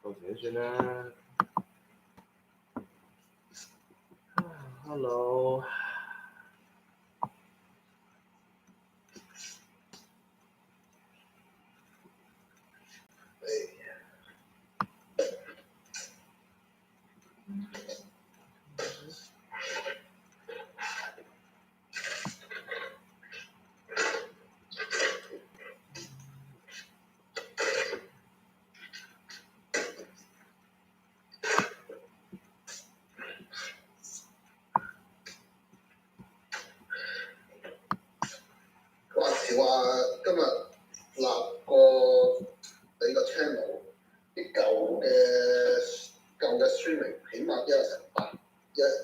到時先算啦。Hello。話今日立個你個 channel 啲舊嘅 streaming，起碼都有成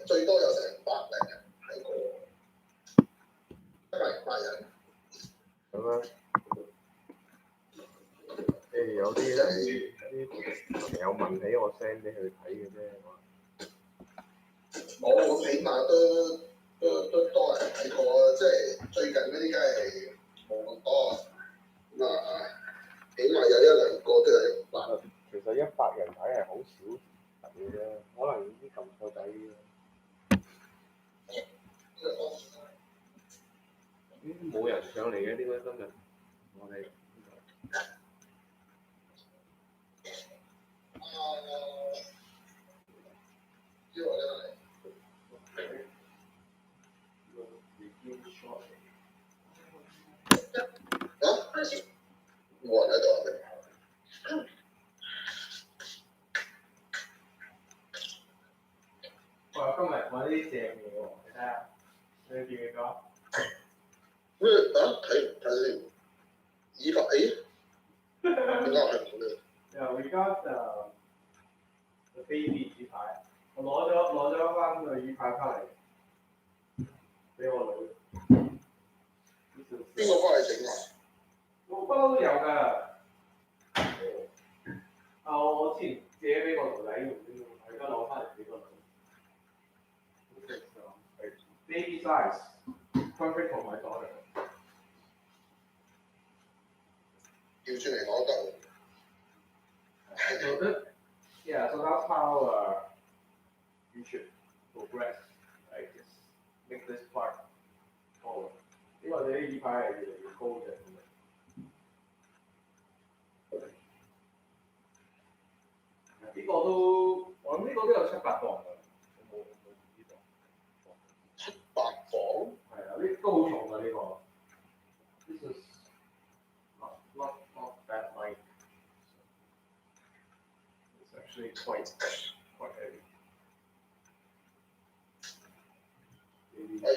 最多有成100人睇過，100人。咁樣，有啲朋友問起我 send 俾佢睇嘅啫。我起碼都多人睇過，即係最近嗰啲梗係冇咁多，咁啊，起碼有1-2個都有100。其實100人睇係好少人嘅啫，可能啲撳錯仔嘅。冇人上嚟嘅點解今日我哋？因為冇人喺度。哇！今日揾啲正嘢喎，你睇下，你見唔見到？睇先，以法點解係冇呢？Yeah, we got the baby 紙牌，我攞咗翻個紙牌翻嚟，俾我女。邊個幫你整啊？我不嬲都有㗎。我之前借俾個徒弟用啫，我而家攞翻嚟俾個女。Baby size, perfect for my daughter. 調轉嚟講得。So that's how you should progress, right? Just make this part taller. 因為你啲椅牌係越嚟越高嘅。呢個都，我諗呢個都有700磅㗎。我冇呢個。700磅？係啊，呢都好重㗎呢個。This is not that light. It's actually quite heavy.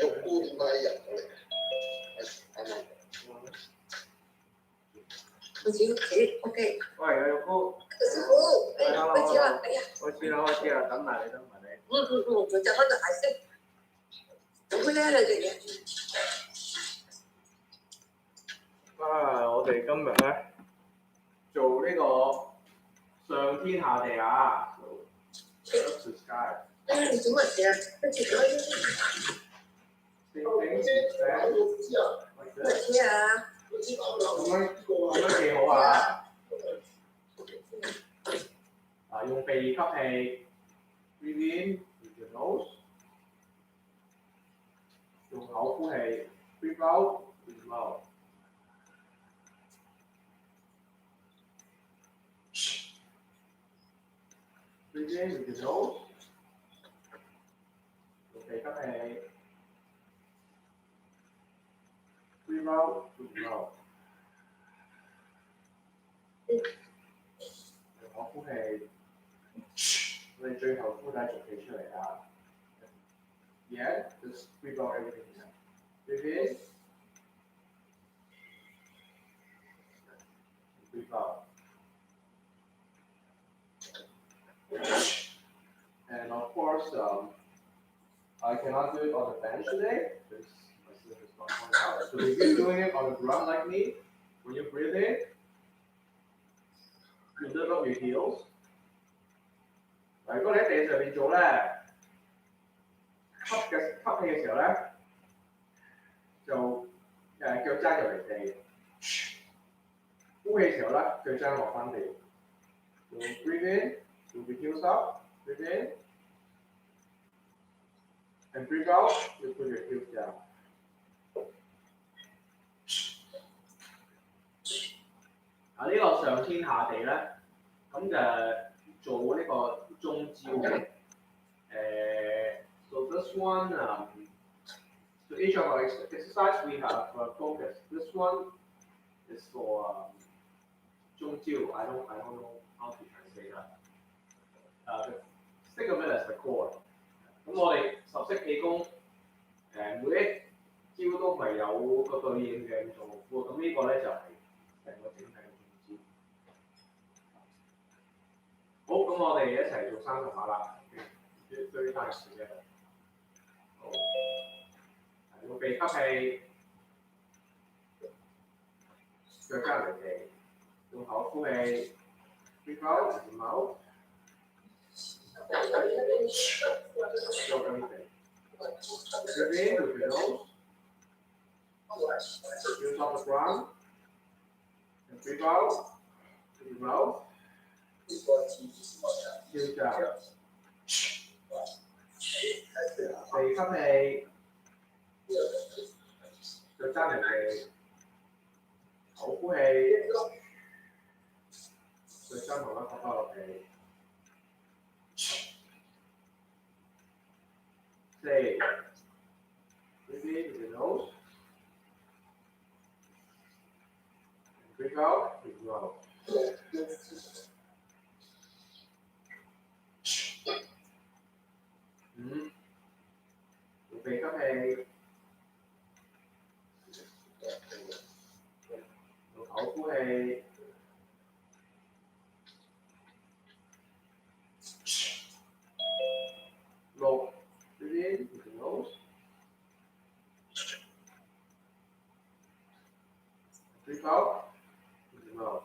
肉菇點解入到嚟？啱啱。我自己 OK。喂，有肉菇。師傅，開始啦，哎呀！開始啦，等埋你。我就翻到顏色，好叻啦隻嘢。我哋今日咧做呢個上天下地啊 ，Earth to Sky。你做乜嘢啊？跟住嗰乜嘢啊？咁樣幾好啊！用鼻吸氣 ，breathe in with your nose， 用口呼氣 ，breathe out with your mouth。breathe in with your nose， 用鼻吸氣 ，breathe out with your mouth。用口呼氣。我哋最後呼底逐氣出嚟啊 ！Yeah, just breathe out everything. Breathe in, breathe out. And of course, I cannot do it on the bench today because my sleep is not going out. So if you're doing it on the ground like me, when you breathe in, you lift up your heels. 如果你喺地上面做咧，吸氣嘅時候咧，就腳踭入嚟地；呼氣嘅時候咧，腳踭落翻地。So breathe in, move your heels up, breathe in, and breathe out, you put your heels down. 呢個上天下地咧，咁就做呢個中招嘅。So this one, so each of our exercise we have focus. This one is for 中招. I don't know how to translate that. Think of it as the core. 咁我哋十式氣功每一招都係有個對應嘅做喎。咁呢個咧就係成個整體嘅中招。好，咁我哋一齊做30下啦。3 times together。好，用鼻吸氣，腳踭離地，用口呼氣。Breathe out with your mouth. Stop everything. Breathe in with your nose. Use off the ground. And breathe out with your mouth. Heel down. 鼻吸氣，腳踭離地，口呼氣，腳踭慢慢放翻落地。4. Breathe in with your nose. And breathe out with your mouth. 5. 用鼻吸氣，用口呼氣。6. Breathe in with your nose. Breathe out with your mouth.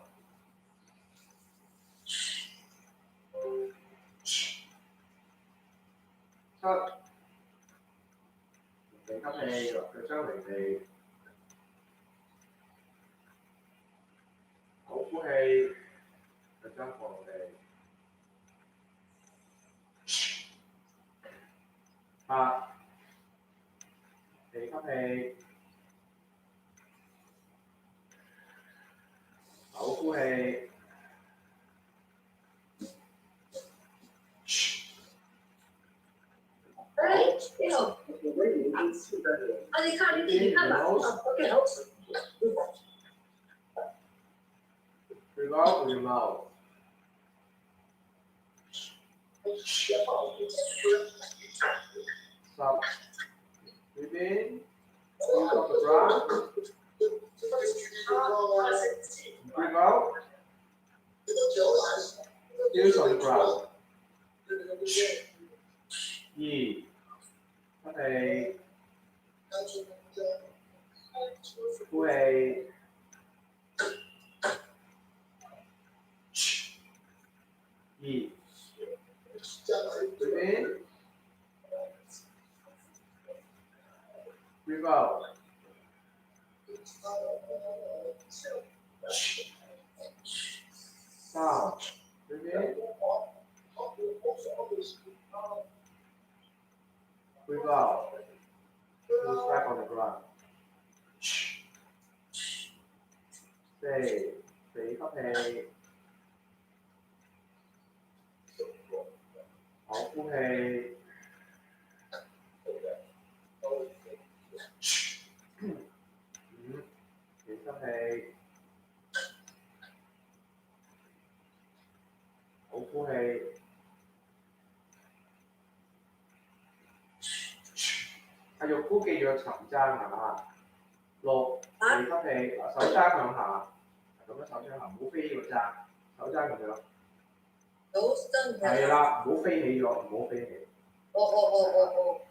7. 鼻吸氣，腳踭離地，口呼氣，腳踭放落地。8. 鼻吸氣，口呼氣。你好。你看你看吧。OK， 好。Breathe out with your mouth. 10. Breathe in. Use off the ground. Breathe out. Use on the ground. 2. 吸氣，呼氣。2. Breathe in. Breathe out. 3. Breathe in. Breathe out. Move back on the ground. 4. 鼻吸氣，口呼氣。5. 鼻吸氣，口呼氣。係肉箍記住個沉踭啊！6. 鼻吸氣，手踭向下，咁樣手踭下，唔好飛起個踭，手踭咁樣。係啦，唔好飛起咗，唔好飛起。哦，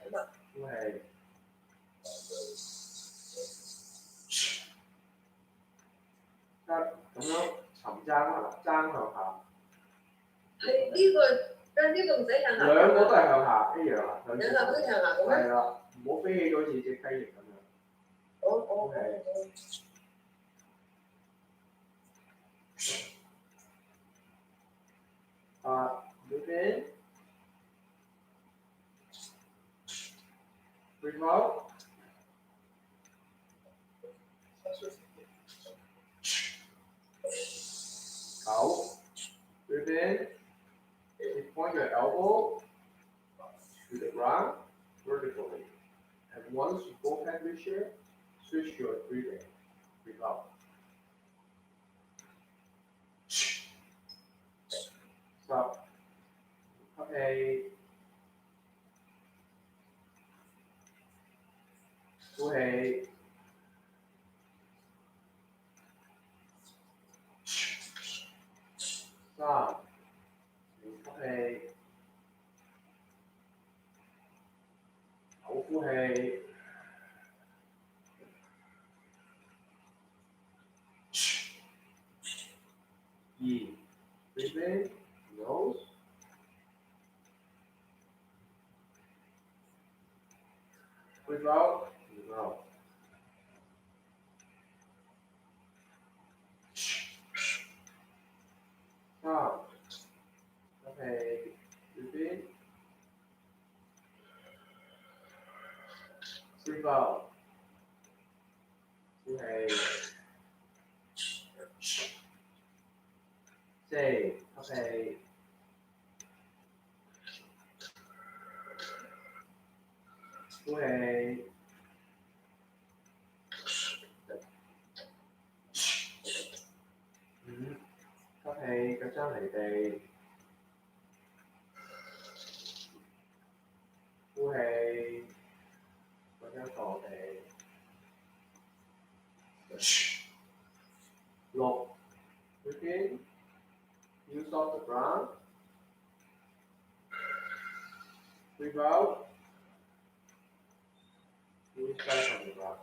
咁啊。呼氣。得咁樣沉踭啊，踭向下。係呢個，呢個唔使向下。兩個都係向下，一樣啊。兩個都向下咁樣。係啦，唔好飛起咗好似隻雞翼咁樣。好。breathe in, breathe out. 口 breathe in, point your elbow to the ground vertically. And once both hands reach here, switch your breathing. Breathe out. Stop. Okay. 呼氣。3、呼氣。口呼氣。2、breathe in, nose. Breathe out, breathe out. 3、呼氣 breathe in, breathe out. 呼氣。4、呼氣。呼氣。5、呼氣，腳踭離地。呼氣，腳踭坐地。6、breathe in, use off the ground. Breathe out, use back on the ground.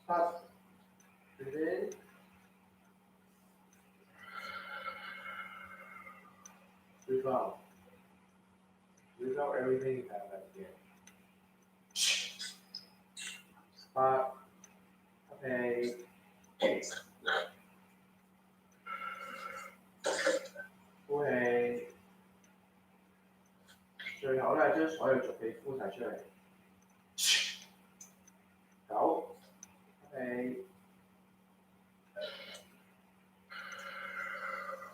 7、breathe in, breathe out. Breathe out everything you have at the end. 8、呼氣。呼氣。最後咧，將所有濁氣呼晒出嚟。9、呼氣。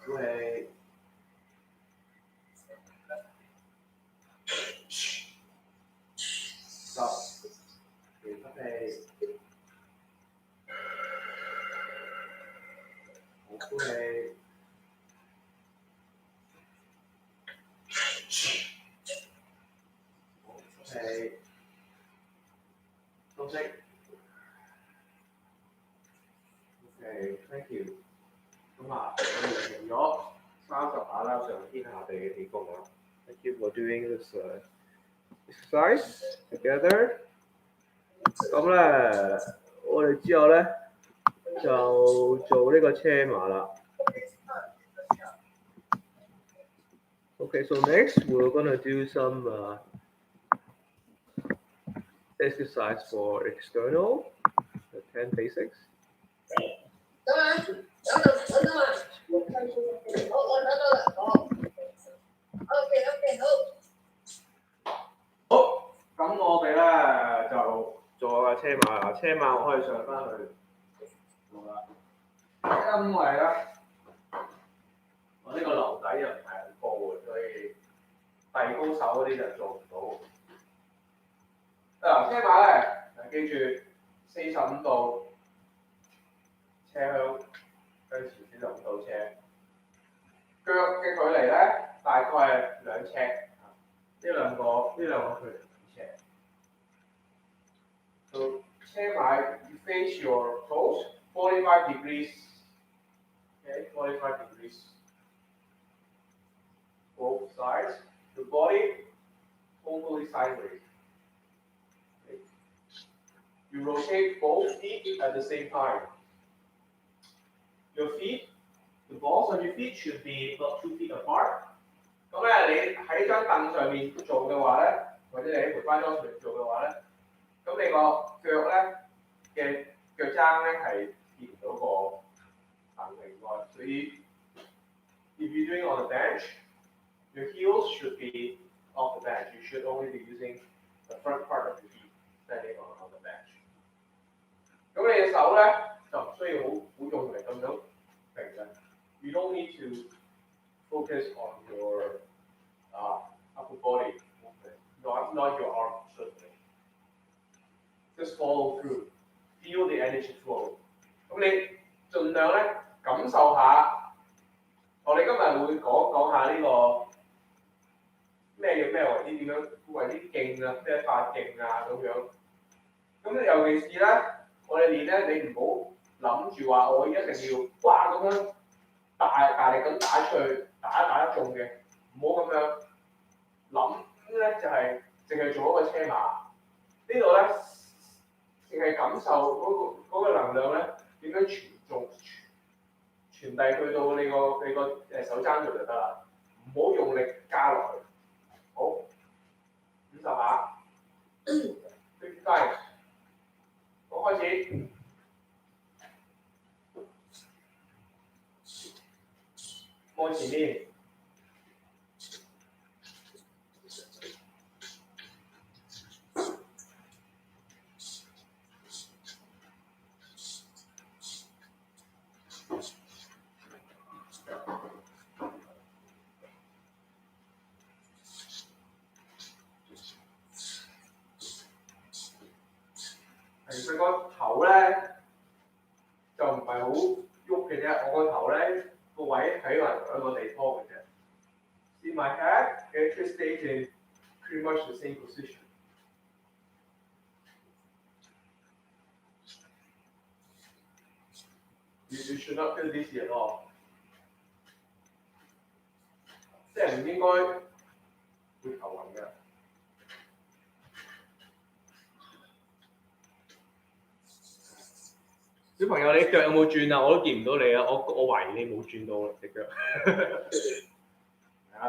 呼氣。10、呼氣。呼氣。呼氣。休息。OK, thank you。咁啊，我哋完成咗30下啦，上天下地嘅氣功啊。Thank you for doing this exercise together。咁咧，我哋之後咧就做呢個車馬啦。Okay, so next we're gonna do some exercise for external, the 10 basics. 等啊，等啊，我看出来，我拿到了，好 ，OK， 好。好，咁我哋咧就做個車馬啦。車馬我可以上翻去做啦，因為咧我呢個樓底又唔係好高嘅，所以遞高手嗰啲就做唔到。嗱，車馬咧，記住45度車向前45度車，腳嘅距離咧大概係2尺，呢兩個距離2尺。So 車馬 you face your toes 45 degrees, okay, 45 degrees, both sides, your body totally sideways. Okay. You rotate both feet at the same time. Your feet, the balls on your feet should be about 2 feet apart. 咁咧，你喺張凳上面做嘅話咧，或者你喺梅花樁上面做嘅話咧，咁你個腳咧嘅腳踭咧係見唔到個凳以外，所以 you're doing it on the bench, your heels should be off the bench. You should only be using the front part of your feet standing on the bench. 咁你嘅手咧就唔需要好用力咁樣平嘅。You don't need to focus on your upper body movement, not your arms certainly. Just follow through, feel the energy flow. 咁你盡量咧感受下，我哋今日會講下呢個咩叫咩為之點樣為之勁啊，咩發勁啊咁樣。咁尤其是咧，我哋練咧，你唔好諗住話我一定要哇咁樣大力咁打出去，打得中嘅，唔好咁樣諗咧，就係淨係做一個車馬。呢度咧淨係感受嗰個能量咧點樣傳遞去到你個手踭度就得啦，唔好用力加落去。好，50下，55，好開始。望前面。其實個頭咧就唔係好喐嘅啫，我個頭咧個位喺兩個地方嘅啫。See my head actually stays in pretty much the same position. You should not feel dizzy at all. 即係唔應該會頭暈嘅。小朋友，你腳有冇轉啊？我都見唔到你啊！我懷疑你冇轉到隻腳。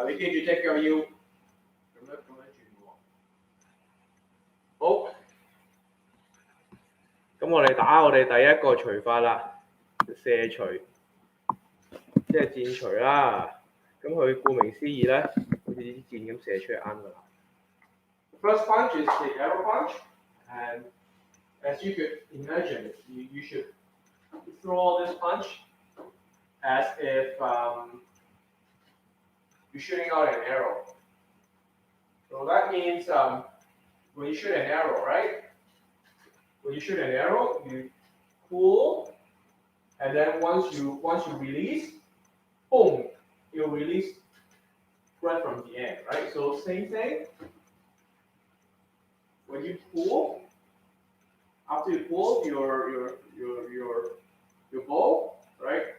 你記住隻腳要咁樣轉喎。好，咁我哋打我哋第一個除法啦，射除，即係箭除啦。咁佢顧名思義咧，好似啲箭咁射出嚟啱㗎啦。First punch is the arrow punch, and as you could imagine, you should throw this punch as if you're shooting out an arrow. So that means when you shoot an arrow, right? When you shoot an arrow, you pull, and then once you release, boom, you'll release right from the end, right? So same thing. When you pull, after you pull your bow, right?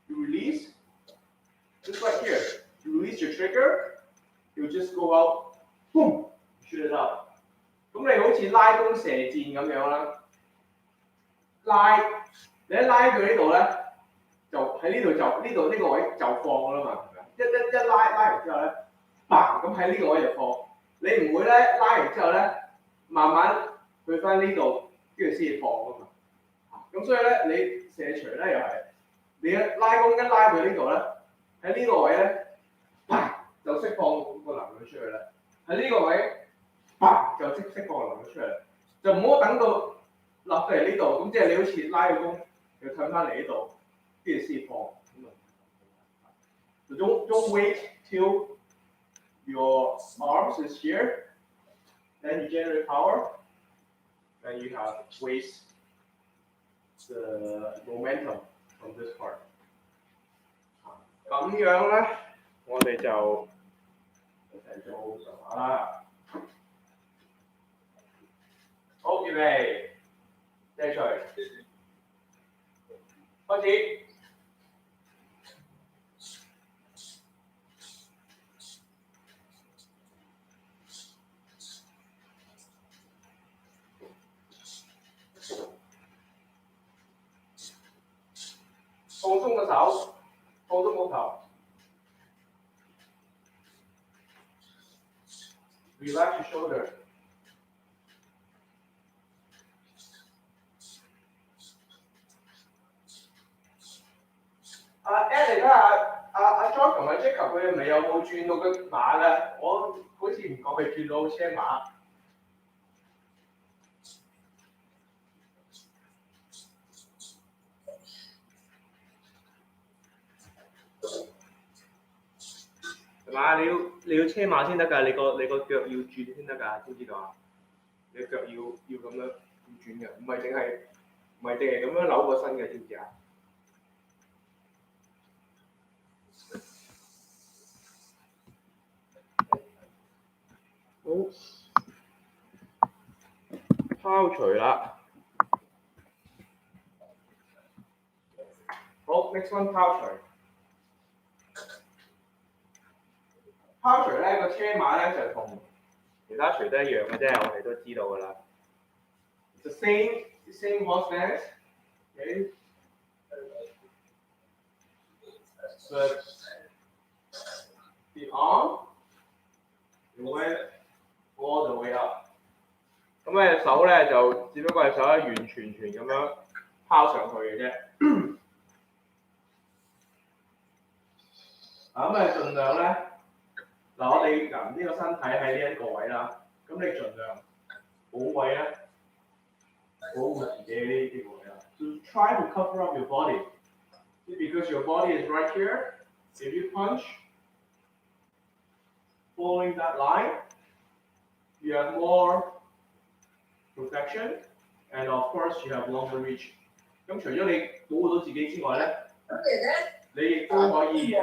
You release, just like here. You release your trigger, you just go out, boom, shoot it out. 咁你好似拉弓射箭咁樣啦，你一拉佢呢度咧，就喺呢度呢個位就放㗎啦嘛，係咪？一拉完之後咧，嘭咁喺呢個位就放。你唔會咧拉完之後咧，慢慢去翻呢度，跟住先至放㗎嘛。咁所以咧，你射除咧又係，你一拉弓一拉佢呢度咧，喺呢個位咧，嘭就釋放個能量出去啦。喺呢個位，嘭就釋放個能量出嚟，就唔好等到落嚟呢度，咁即係你好似拉個弓，又褪翻嚟呢度，跟住先放。So don't wait till your arms is here, then you generate power, then you have waste the momentum from this part. 咁樣咧，我哋就嚟做上下啦。好，預備，射除，開始。放鬆個手，放鬆個頭。Relax your shoulder. Ed 嚟睇下，阿 John 同埋 Jacob 佢哋咪有冇轉到個馬嘅？我好似唔覺佢轉到車馬。係嘛？你要車馬先得㗎，你個腳要轉先得㗎，知唔知道啊？你腳要咁樣要轉嘅，唔係淨係咁樣扭個身嘅，知唔知啊？好，拋除啦。好 ，next one 拋除。拋除咧個車馬咧就同其他除都一樣嘅啫，我哋都知道㗎啦。The same horse stance, okay? But the arm went all the way up。咁咧手咧就只不過係手咧完全咁樣拋上去嘅啫。咁盡量咧，嗱我哋人呢個身體喺呢一個位啦，咁你盡量保位咧，保護自己呢個位啦。So try to cover up your body, because your body is right here. If you punch, following that line, you have more protection, and of course you have longer reach. 咁除咗你保護到自己之外咧，你亦都可以打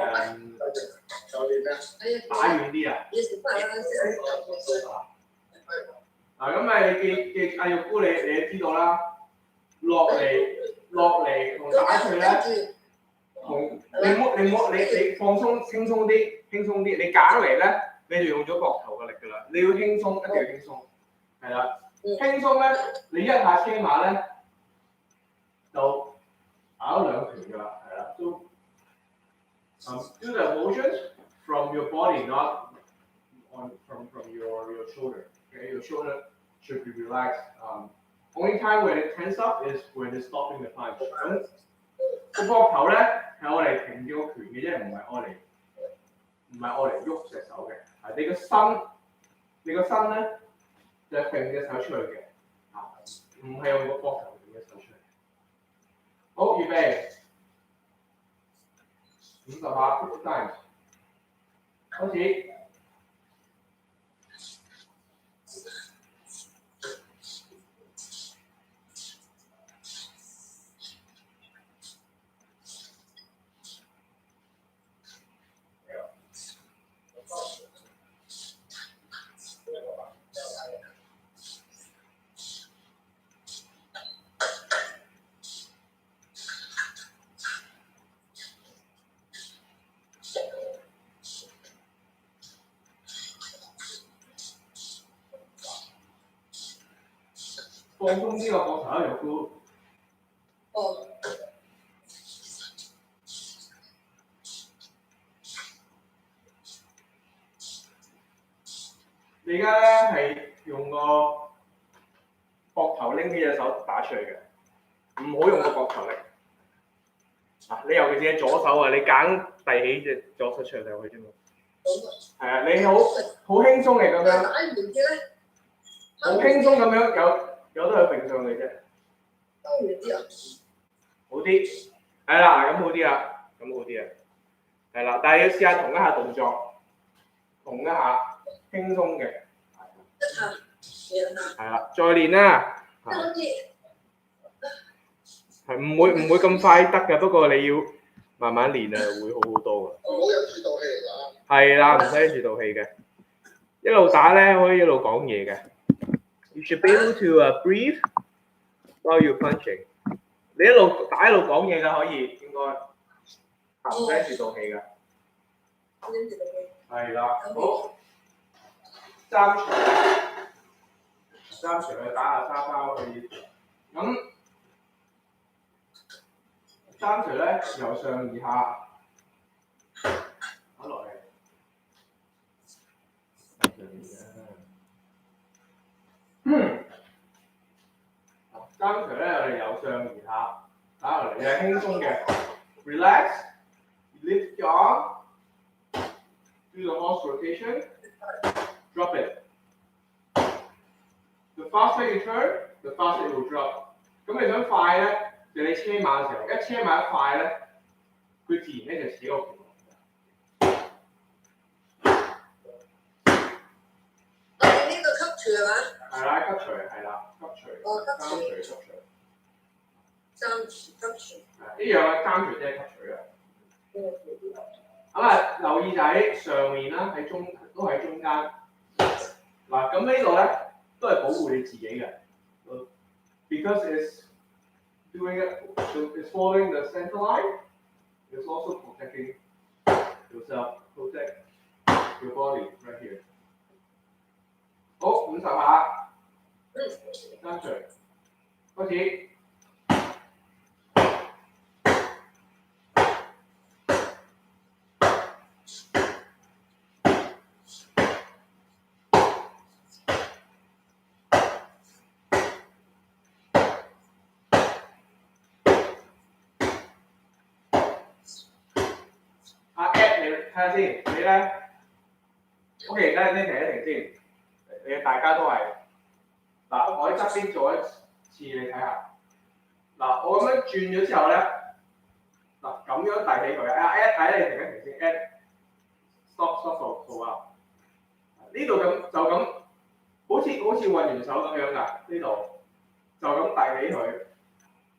遠啲啊！嗱咁咪記阿玉姑你都知道啦，落嚟同打出去咧，同你放鬆輕鬆啲，你揀嚟咧你就用咗膊頭嘅力㗎啦，你要輕鬆一定要輕鬆，係啦，輕鬆咧你一下車馬咧就打咗兩拳㗎啦，係啦，都。Do the motions from your body, not from your shoulder. Okay, your shoulder should be relaxed. Only time when it tense up is when it's stopping the punch. 咁個膊頭咧係我哋停住個拳嘅啫，唔係我嚟喐隻手嘅。係你個身咧就係揈隻手出去嘅，唔係用個膊頭揈隻手出嚟。好，預備。50下 50 times， 開始。放鬆啲個膊頭啦，玉姑。哦。你而家咧係用個膊頭拎呢隻手打出嚟嘅，唔好用個膊頭力。你尤其是係左手啊，你揀遞起隻左手出嚟就去啫嘛。係啊，你好輕鬆嘅咁樣。好輕鬆咁樣有得去揈上去啫。好啲，係啦，咁好啲啦，係啦，但係要試下同一下動作，同一下輕鬆嘅，係啦，再練啦，係唔會咁快得嘅，不過你要慢慢練啊，會好好多㗎。唔好忍住道氣嚟打。係啦，唔使忍住道氣嘅，一路打咧可以一路講嘢嘅。You should be able to breathe while you're punching。你一路打一路講嘢㗎，可以應該唔使住道氣㗎。係啦，好。三場去打下沙包可以。咁三場咧由上而下打落嚟。三場咧，我哋由上而下打落嚟，你係輕鬆嘅 ，relax，lift your arm do the horse rotation, drop it. The faster you turn, the faster it will drop. 咁你想快咧，就你車馬嘅時候，一車馬一快咧，佢自然咧就扯個橋。呢個吸除係嘛？係啦，吸除係啦，吸除。哦，吸除。三除。吸除。呢樣嘅三除即係吸除啊。咁啊，留意就喺上面啦，都喺中間。嗱，咁呢度咧都係保護你自己嘅。Because it's doing it, it's following the center line. It's also protecting yourself, protect your body right here. 好，50下。三除，開始。睇下先，你咧 ，OK， 等陣先停一停先。你大家都係嗱，我喺側邊做一次，你睇下。嗱，我咁樣轉咗之後咧，嗱咁樣遞起佢。睇你停一停先 ，stop for啊。呢度咁就咁，好似運完手咁樣㗎。呢度就咁遞起佢，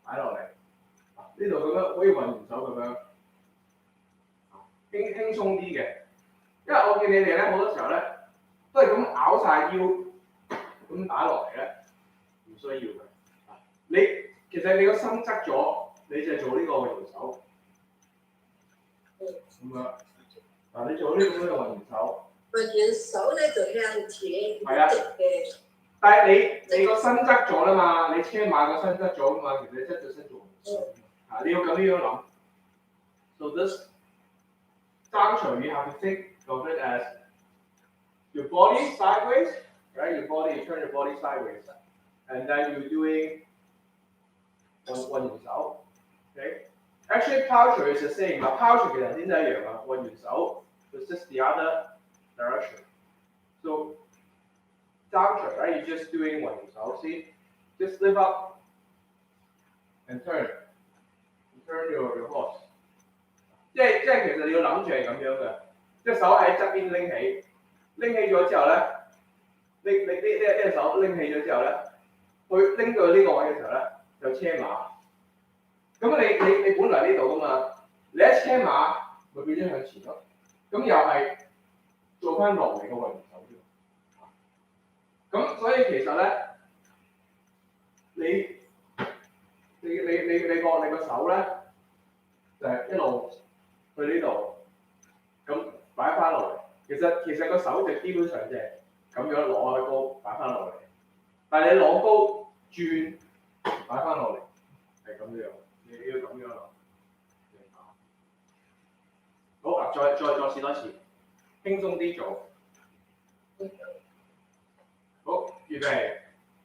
擺落嚟。呢度咁樣好似運完手咁樣。輕鬆啲嘅，因為我見你哋咧好多時候咧都係咁拗晒腰咁打落嚟咧，唔需要嘅。其實你個身側咗，你就係做呢個運完手咁樣。嗱，你做呢個咁嘅運完手。運完手咧就向前係啊，但係你個身側咗啦嘛，你車馬個身側咗嘛，其實你側咗身做運手。你要咁樣諗。So this張除 you have to think of it as your body sideways, right? Your body, you turn your body sideways, and then you're doing one yourself. Okay? Actually, 拋除 is the same. 嗱，拋除其實先係一樣啊，運完手 it's just the other direction. So 張除 right? You're just doing 運完手 See, just lift up and turn. Turn your horse. 即係其實你要諗住係咁樣嘅，隻手喺側邊拎起咗之後咧，你呢隻手拎起咗之後咧，佢拎到呢個位嘅時候咧，就車馬。咁你本來呢度噶嘛，你一車馬咪變咗向前咯。咁又係做翻落嚟嘅運手啫。咁所以其實咧，你個手咧就係一路。去呢度，咁擺翻落嚟。其實個手就基本上就係咁樣攞開高擺翻落嚟，但係你攞高轉擺翻落嚟係咁樣，你要咁樣咯。好嗱，再試多次，輕鬆啲做。好，預備，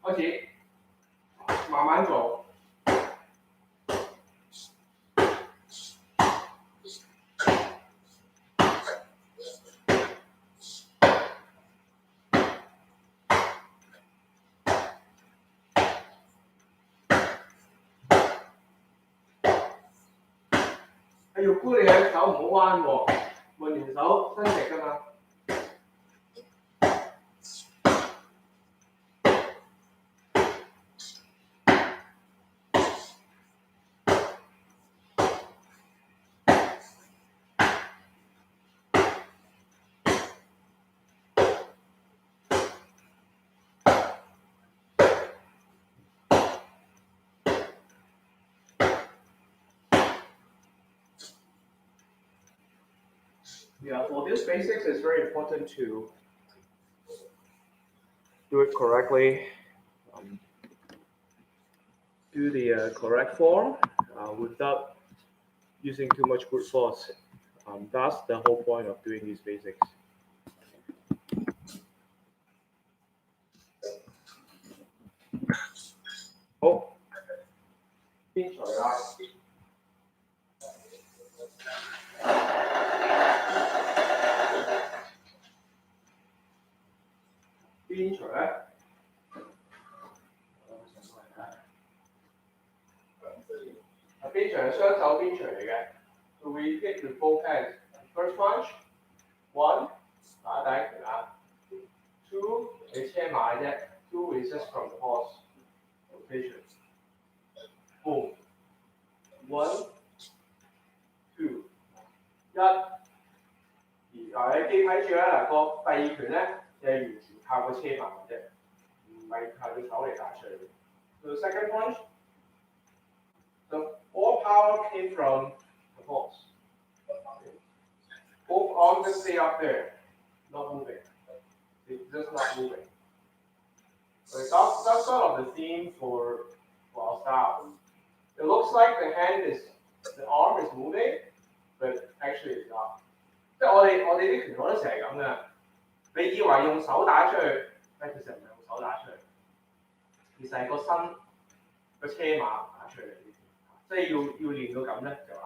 開始，慢慢做。要箍你嘅手唔好彎喎，運完手伸直㗎嘛。Yeah, for this basics, it's very important to do it correctly, do the correct form without using too much brute force. That's the whole point of doing these basics. Oh, 邊除啊？ lift with both hands. First punch, 1打底拳啊 ，2你車馬啫 ，2 is just from the horse rotation. Boom, 1, 2, 1。你記睇住啦，嗱個第二拳咧，就係完全靠個車馬嘅啫，唔係靠隻手嚟打出嚟嘅。So second punch, the all power came from the horse. Both arms just stay up there, not moving. It's just not moving. So that's sort of the theme for our style. It looks like the arm is moving, but actually it's not. 即係我哋啲拳我都成日咁嘅，你以為用手打出去，但其實唔係用手打出去，其實係個身個車馬打出嚟，即係要練到咁咧就啱。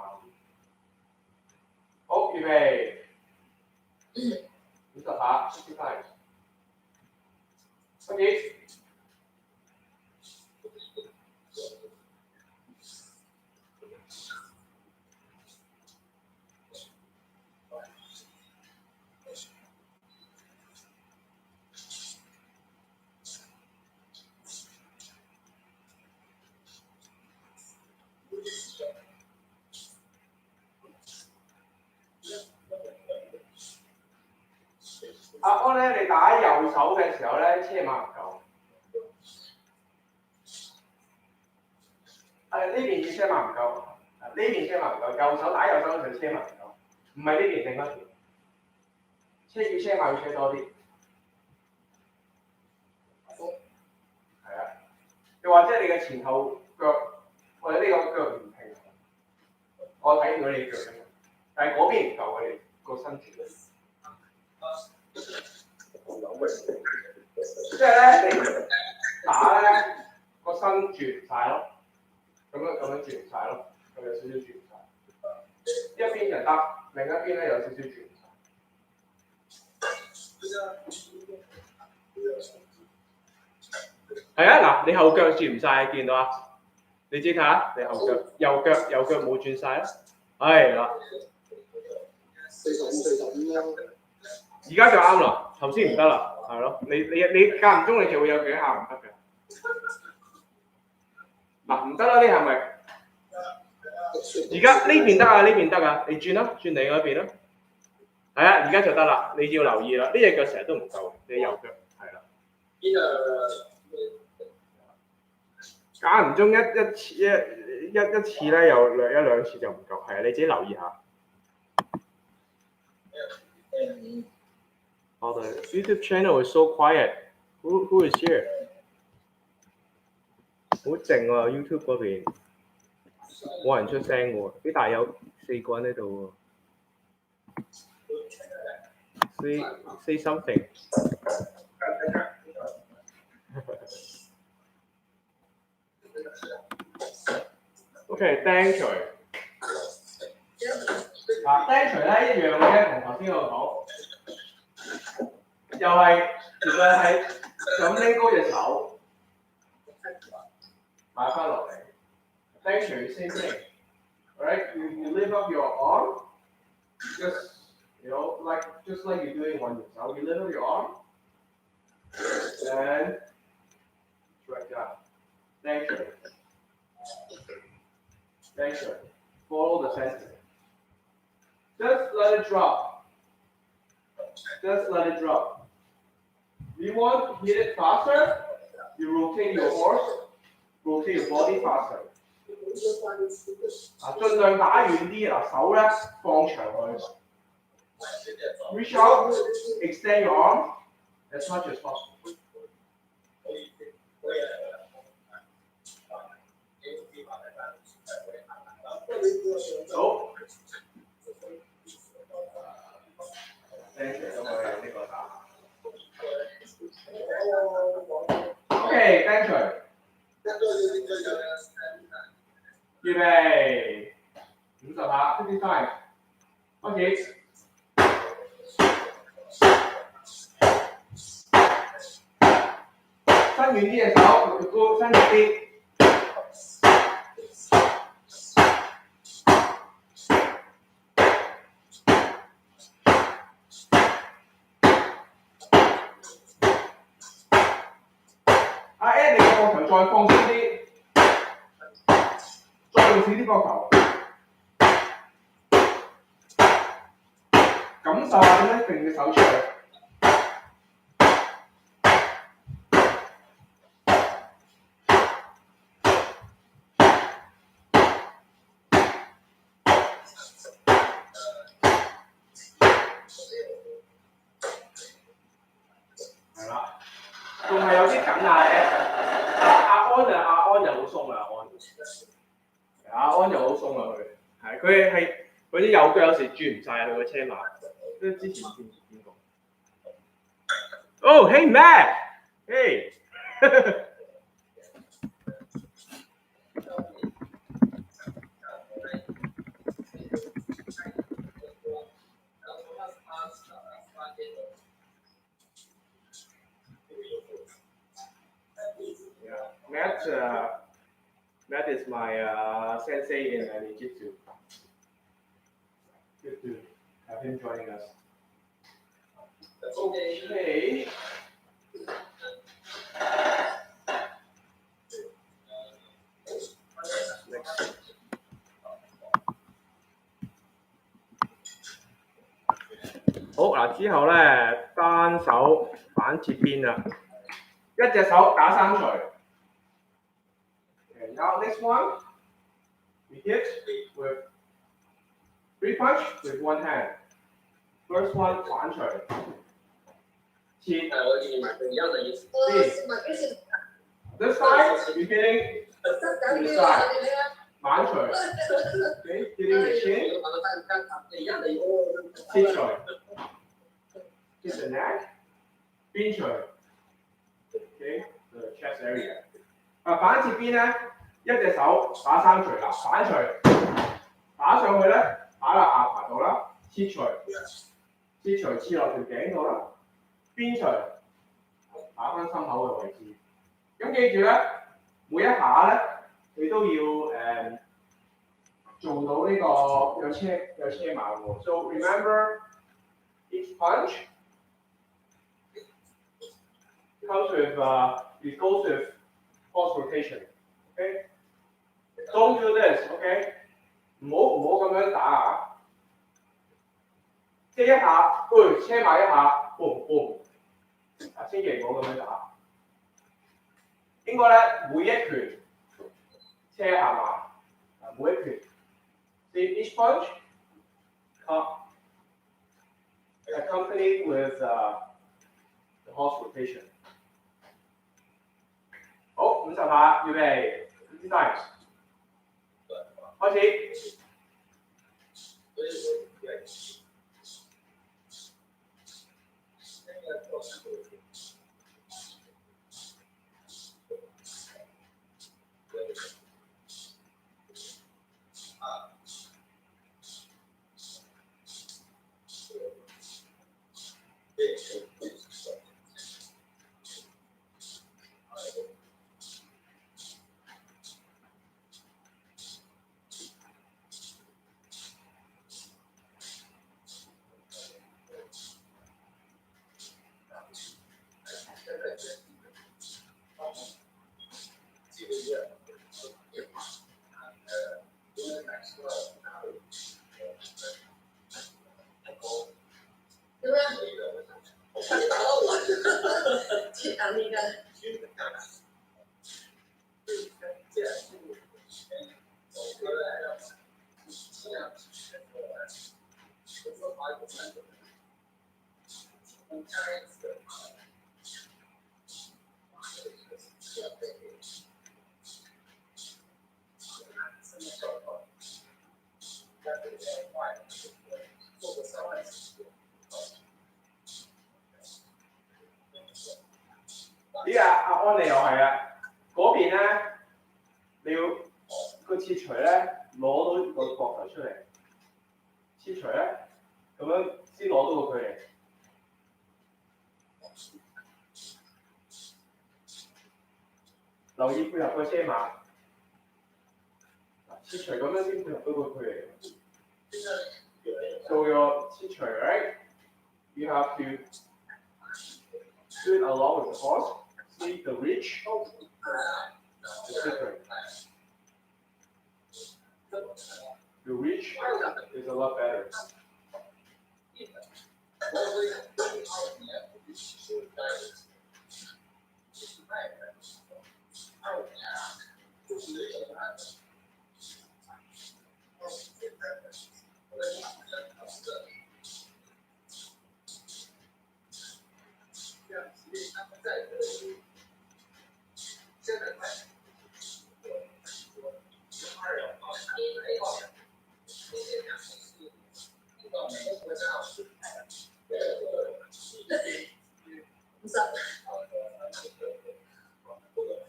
好，預備50下，50 times。OK。阿安咧，你打右手嘅時候咧，車馬唔夠。呢邊嘅車馬唔夠，呢邊車馬唔夠，右手打右手嘅時候車馬唔夠，唔係呢邊定嗰邊。車馬要車多啲。係啊，又或者你嘅前後腳或者呢個腳唔平衡，我睇唔到你腳嘅，但係嗰邊唔夠嘅，你個身轉。即係咧，你打咧個身轉晒咯，咁樣轉晒咯，咁有少少轉晒。一邊就得，另一邊咧有少少轉晒。係啊，嗱，你後腳轉唔晒，見到啊？你自己睇下，你後腳右腳冇轉晒啦，係啦。而家就啱啦，頭先唔得啦，係咯，你間唔中你就會有幾下唔得嘅。嗱，唔得啦，呢下咪而家呢邊得啊，呢邊得啊，你轉啦，轉你嗰邊啦。係啊，而家就得啦，你要留意啦，呢隻腳成日都唔夠，你右腳係啦。間唔中一次咧，有一兩次就唔夠，係啊，你自己留意下。Oh, the YouTube channel is so quiet. Who is here? 好靜喎 ，YouTube 嗰邊冇人出聲喎，啲大友4個人喺度喎。Say something. OK， 釘除。釘除咧一樣嘅，同頭先我講。又係，其實係咁拎高隻手，擺翻落嚟。Thank you, same thing. Alright, you lift up your arm, just just like you're doing one yourself. You lift up your arm, and straight down. Thank you. Thank you. Follow the center. Just let it drop. Just let it drop. You want to hit it faster, you rotate your horse, rotate your body faster. 盡量打遠啲，手咧放長佢。Reach out, extend your arm as much as possible. 好。OK， 跟隨。預備50下，50 times。OK。伸遠啲隻手，伸遠啲。膊頭再放鬆啲，再用少啲膊頭，感受下點樣揈隻手出嚟。係啦，仲係有啲緊啊阿安又好鬆啊，阿安又好鬆啊佢，係佢係嗰啲右腳有時轉唔晒佢個車馬，即係之前見過。Oh, hey Matt, hey ，Matt is my sensei in Jiu-Jitsu. Good to have him joining us. Okay. 好嗱，之後咧單手反切邊啦，一隻手打三錘。Okay, now this one, we hit with 3 punch with one hand. First one 反錘，切。我建議買佢一樣嘅意思。This side, you hitting to the side. 反錘。Okay, hitting the chin. 切錘。Hit the neck. 邊錘。Okay, the chest area. 反切邊咧，一隻手打三錘啦，反錘打上去咧，打落下巴度啦，切錘，切落條頸度啦，邊錘打翻心口嘅位置。咁記住咧，每一下咧，你都要做到呢個有車馬喎。So remember each punch comes with it goes with horse rotation. Okay? Don't do this. Okay? 唔好咁樣打啊！即係一下，車馬一下，boom boom。啊，千祈唔好咁樣打。應該咧，每一拳車下馬，每一拳。See each punch accompanied with the horse rotation. 好，50下，預備，50 times。開始。咦啊，阿安你又係啊，嗰邊咧你要個切錘咧攞到個膊頭出嚟，切錘咧咁樣先攞到個距離。留意配合個車馬，切錘咁樣先配合到個距離。So your 切錘 right? You have to do it along with the horse. See the reach It's different. The reach is a lot better.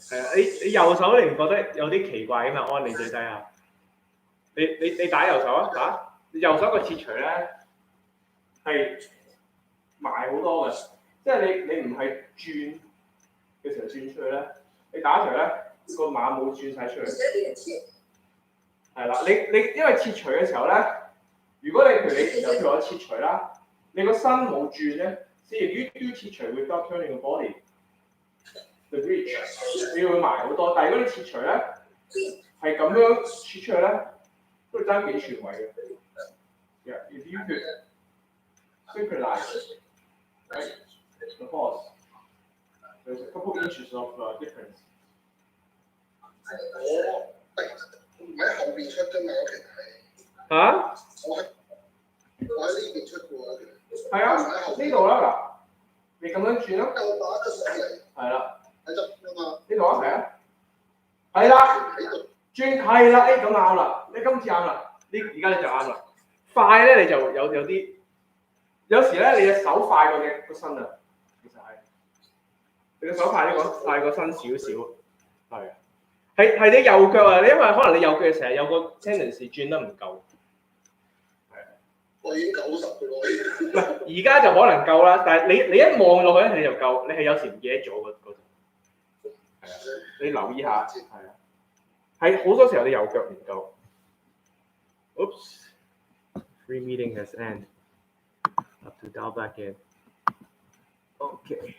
係啊，你右手你唔覺得有啲奇怪嘅嘛？安你最低下，你打右手啊，打你右手個切除咧係埋好多嘅，即係你唔係轉嘅時候轉出去咧，你打嘅時候咧個馬冇轉晒出去。係啦，你因為切除嘅時候咧，如果你譬如我切除啦，你個身冇轉咧，即係 you do 切除 without turning the body。The reach 你會埋好多，但係如果你切除咧係咁樣切出去咧，都爭幾寸位嘅。Yeah, if you could synchronize, right, the pause, there's a couple inches of difference. 我唔喺後邊出㗎嘛，我其實係。嚇？我喺呢邊出嘅喎，其實。係啊，呢度啦嗱，你咁樣轉啦。我打得上嚟。係啦。喺側邊啊嘛。呢度啊，係啊。係啦。轉係啦，咁啱啦，你今次啱啦，而家你就啱啦。快咧你就有啲，有時咧你隻手快過個身啊，其實係。你個手快過身少少，係啊。係你右腳啊！你因為可能你右腳成日有個 tendency 轉得唔夠，係啊。我已經90嘅咯。唔係，而家就可能夠啦，但係你一望落去咧你就夠，你係有時唔記得咗嗰陣。係啊，你留意下，係啊。係好多時候你右腳唔夠。Oops, free meeting has ended. Have to dial back in. Okay.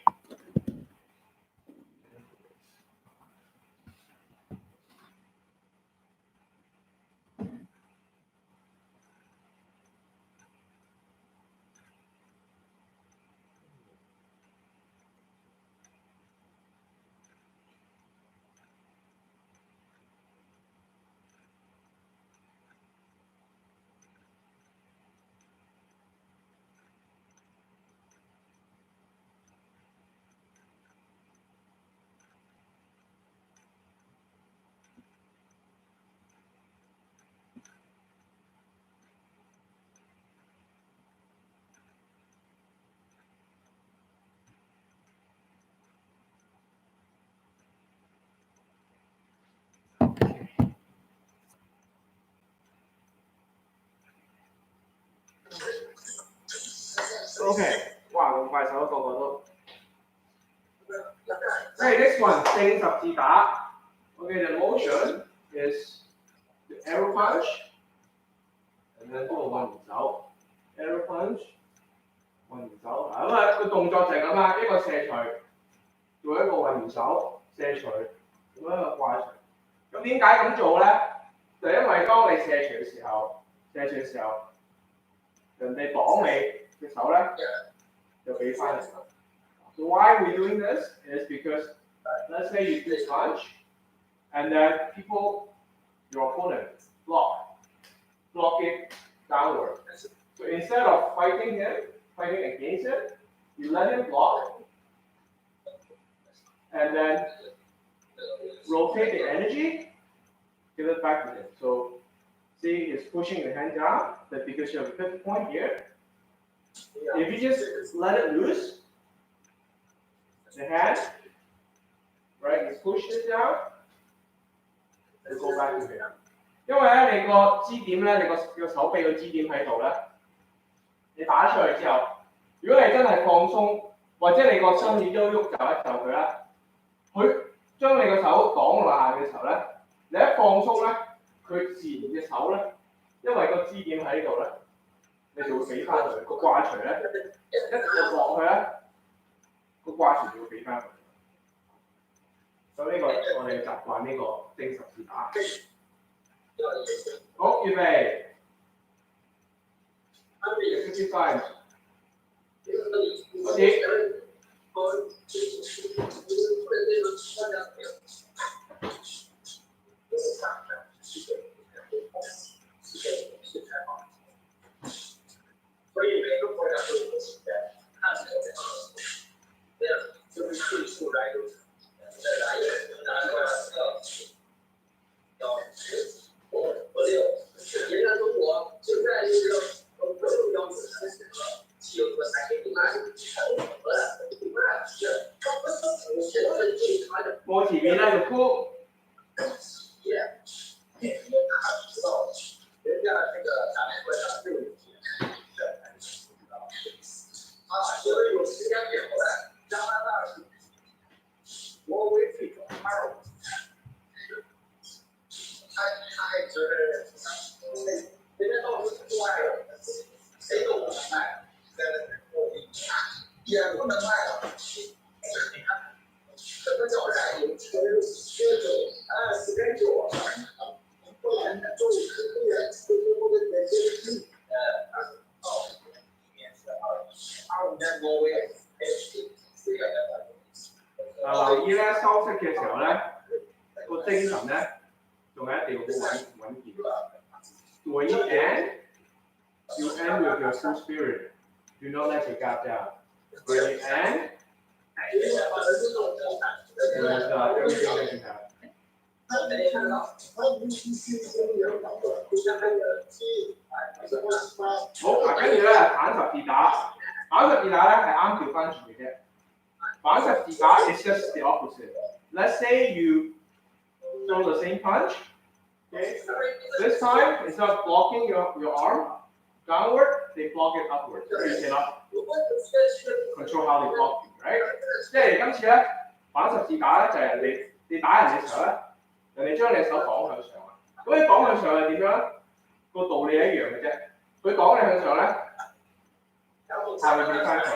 Okay. 哇，咁快手個個都。Hey, this one 正十字打。Okay, the motion is the arrow punch, and then 嗰個運唔走 ，arrow punch， 運唔走。咁啊個動作就係咁啦，一個射除，做一個運唔走，射除，咁樣個掛除。咁點解咁做咧？就因為當你射除嘅時候，人哋綁你隻手咧，就俾翻你。So why we doing this is because let's say you do punch, and then your opponent block it downward. So instead of fighting against it, you let him block, and then rotate the energy, give it back to him. So see, he's pushing the hand down, but because you have a pivot point here, if you just let it loose, the hand, right, is pushed it down, and go back to him. 因為咧，你個支點咧，你個手臂個支點喺度咧，你打出去之後，如果你真係放鬆，或者你個身子都喐就一就佢啦，佢將你個手擋落下嘅時候咧，你一放鬆咧，佢自然隻手咧，因為個支點喺度咧，你就會俾翻佢個掛除咧，一落去咧，個掛除就會俾翻佢。咁呢個我哋習慣呢個正十字打。好，預備。exercise。開始。所以每个国家都有起点，看起来这样就是最初来有，沿着中国就在这个国路标志上是有个3千我前面那個箍。人家这个咱们国家就有。因为有时间以后呢，加拿大是挪威最早2五，他就是人家到处都爱人，谁都不能卖，也不能卖了。你看，什么叫燃油车？4.9，4.9，不然就是不然就是那些25年挪威留意咧，收息嘅時候咧，個精神咧，仲係一定要好穩健。When you end with your full spirit. Do not let your guard down. When you end, with everything that you have. 好，嗱，跟住咧反十字打，反十字打咧係啱調翻轉嘅啫。反十字打 is just the opposite. Let's say you throw the same punch. Okay. This time instead of blocking your arm downward, they block it upward. So you cannot control how they block you, right? 即係今次咧反十字打咧就係你打人嘅時候咧，人哋將你手綁向上啊。咁你綁向上係點樣？個道理一樣嘅啫。佢綁你向上咧，下面俾翻佢。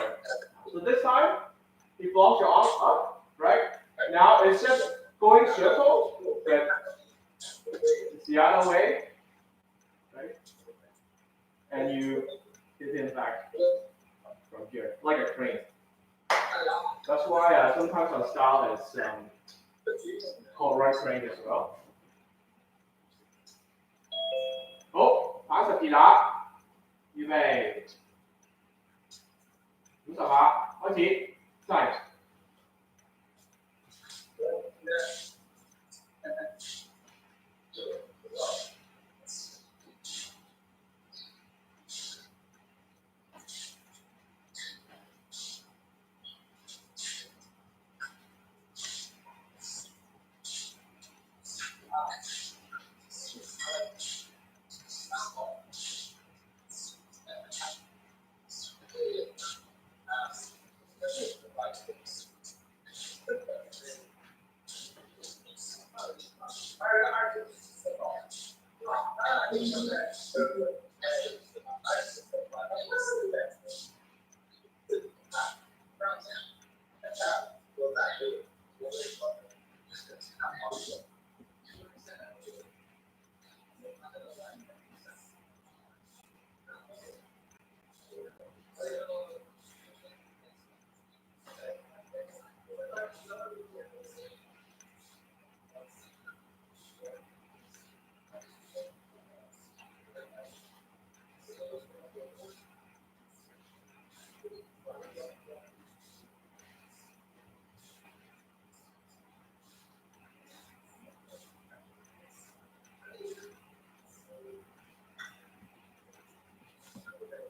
So this time, he blocks your arm up, right? Now it's just going circle, but it's the other way, right? And you hit him back from here, like a crane. That's why sometimes our style is called right crane as well. 好，反十字打，預備50下，開始，time。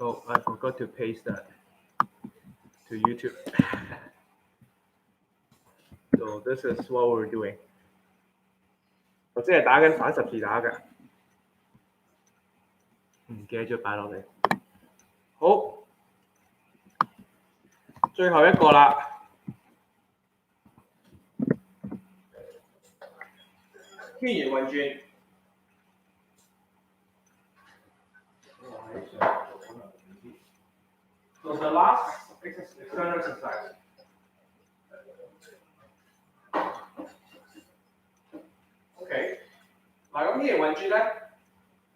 Oh, I forgot to paste that to YouTube. So this is what we're doing. 我即係打緊反十字打㗎，唔記得咗擺落嚟。好，最後一個啦。天然運轉。So the last external exercise. 嗱，咁天然運轉咧，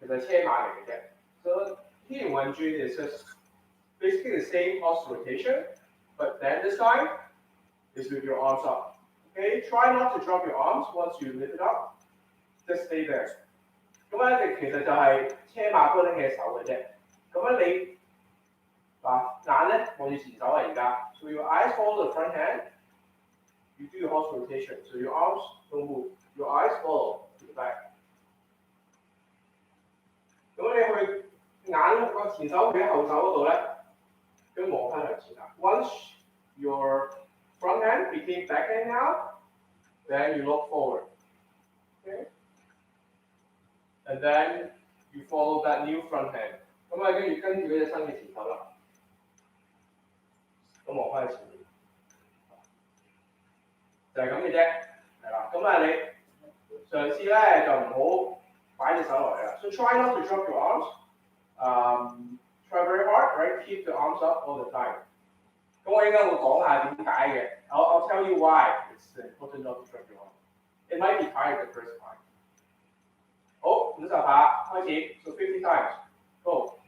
其實係車馬嚟嘅啫。So 天然運轉 is just basically the same horse rotation, but then this time is with your arms up. Okay, try not to drop your arms once you lift it up. Just stay there. 咁咧，其實就係車馬嗰拎嘅手嘅啫。咁咧你眼咧望住前手啊，而家。So your eyes follow the front hand. You do your horse rotation. So your arms don't move. Your eyes follow to the back. 咁你去眼個前手喺後手嗰度咧，咁望翻向前啦。Once your front hand became back hand now, then you look forward. Okay? And then you follow that new front hand. 咁啊，跟住嗰隻身嘅前手啦。咁望翻去前面，就係咁嘅啫，係啦。咁啊，你嘗試咧就唔好擺隻手落嚟啦。So try not to drop your arms. Try very hard, right? Keep the arms up all the time. 咁我應該會講下點解嘅。I'll tell you why it's important not to drop your arms. It might be tired the first time. 好，50下開始 ，so 50 times. Go.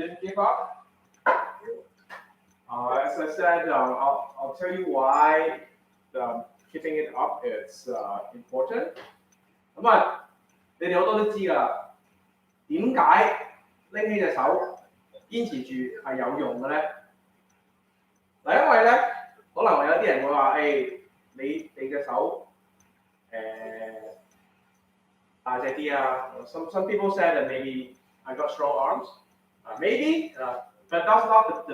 didn't give up. As I said, I'll tell you why keeping it up is important. 咁啊，你哋好多都知㗎啦。點解拎起隻手堅持住係有用嘅咧？嗱，因為咧，可能有啲人會話：，你隻手大隻啲啊。Some people said that maybe I got strong arms. Maybe, but that's not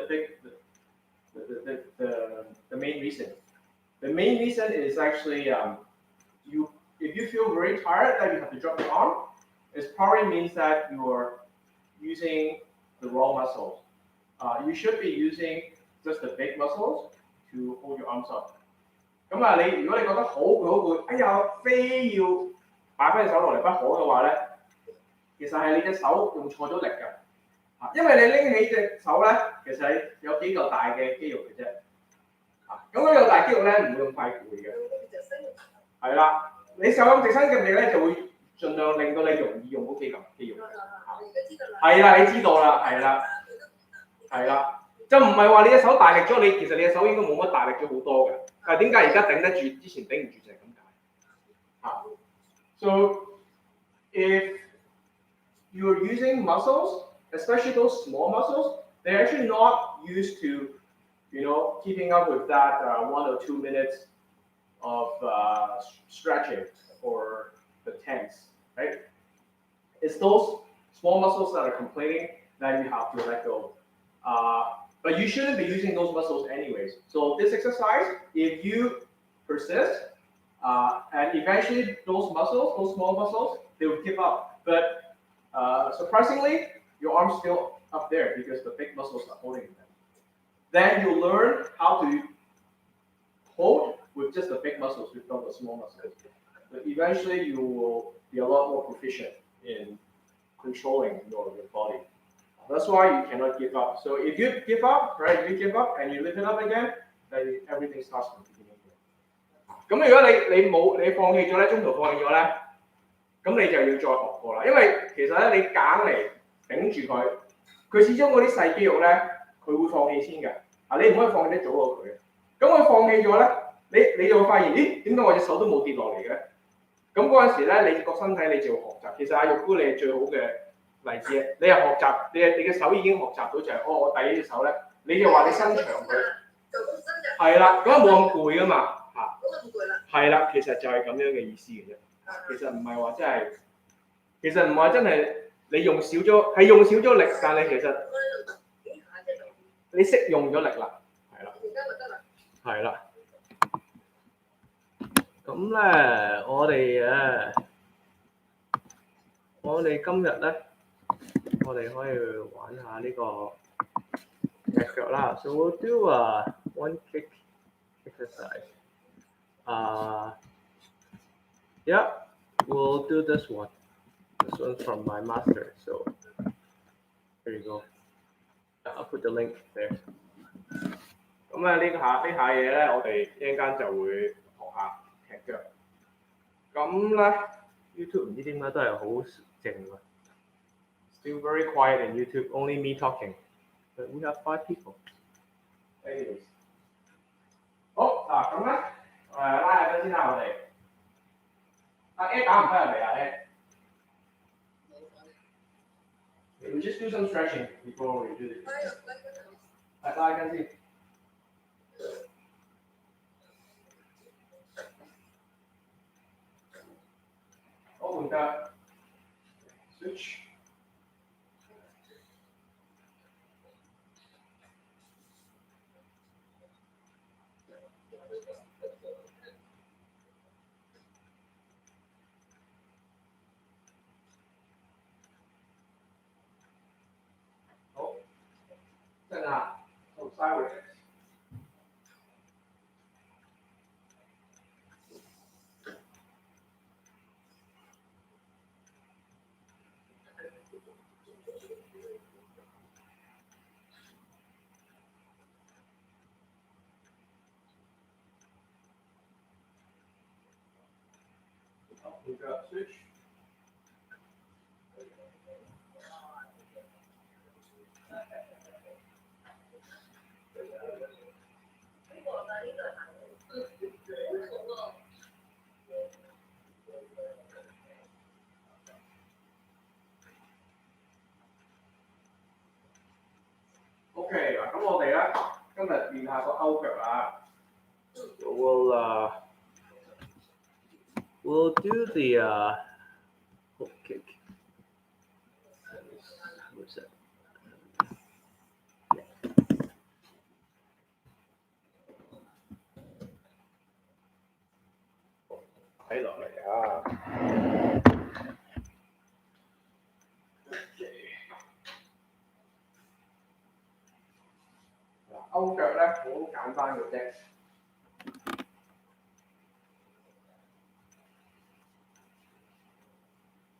the main reason. The main reason is actually if you feel very tired that you have to drop your arm, it probably means that you are using the wrong muscles. You should be using just the big muscles to hold your arms up. 咁啊，如果你覺得好攰，哎呀，非要擺翻隻手落嚟不可嘅話咧，其實係你隻手用錯咗力㗎。因為你拎起隻手咧，其實係有幾嚿大嘅肌肉嘅啫。咁嗰嚿大肌肉咧唔會咁快攰嘅。係啦，你受咁直身嘅力咧，就會盡量令到你容易用嗰幾嚿肌肉。係啦，你知道啦，係啦，就唔係話你隻手大力咗，其實你隻手應該冇乜大力咗好多嘅。但係點解而家頂得住，之前頂唔住就係咁解。So if you're using muscles, especially those small muscles, they're actually not used to, keeping up with that 1 or 2 minutes of stretching for the tense, right? It's those small muscles that are complaining that you have to let go. But you shouldn't be using those muscles anyways. So this exercise, if you persist, and eventually those small muscles, they will give up. But surprisingly, your arm's still up there because the big muscles are holding them. Then you learn how to hold with just the big muscles without the small muscles. But eventually you will be a lot more proficient in controlling your body. That's why you cannot give up. So if you give up, right, you give up and you lift it up again, then everything starts from the beginning. 咁如果你放棄咗咧，中途放棄咗咧，咁你就要再學過啦。因為其實咧，你硬嚟頂住佢始終嗰啲細肌肉咧，佢會放棄先㗎。你唔可以放棄得早過佢。咁佢放棄咗咧，你就會發現，咦，點解我隻手都冇跌落嚟嘅？咁嗰陣時咧，你個身體你就要學習。其實阿玉姑你係最好嘅例子，你係學習，你嘅手已經學習到就係，我第一隻手咧，你就話你伸長佢，係啦，咁啊冇咁攰㗎嘛，係啦，其實就係咁樣嘅意思嘅啫。其實唔係話真係，其實唔係真係你用少咗，係用少咗力，但係其實你識用咗力啦，係啦。咁咧，我哋今日咧，我哋可以玩下呢個踢腳啦。So we'll do one kick exercise. Yeah, we'll do this one. This one's from my master. So there you go. I'll put the link there. 咁咧呢下嘢咧，我哋一陣間就會學下踢腳。咁咧 YouTube 唔知點解都係好靜喎。Still very quiet in YouTube, only me talking. But we have 5 people. Anyways. 好嗱，咁咧拉下筋先啦，我哋。A 打唔翻入嚟啊 A。We just do some stretching before we do this. 拉筋先。Open 腳 ，switch。好，正啊，做 sideways。Open 腳 switch。咁我哋咧今日練下個勾腳啊。So we'll do the hook kick. What's that? 睇落嚟啊。勾腳咧好簡單嘅啫。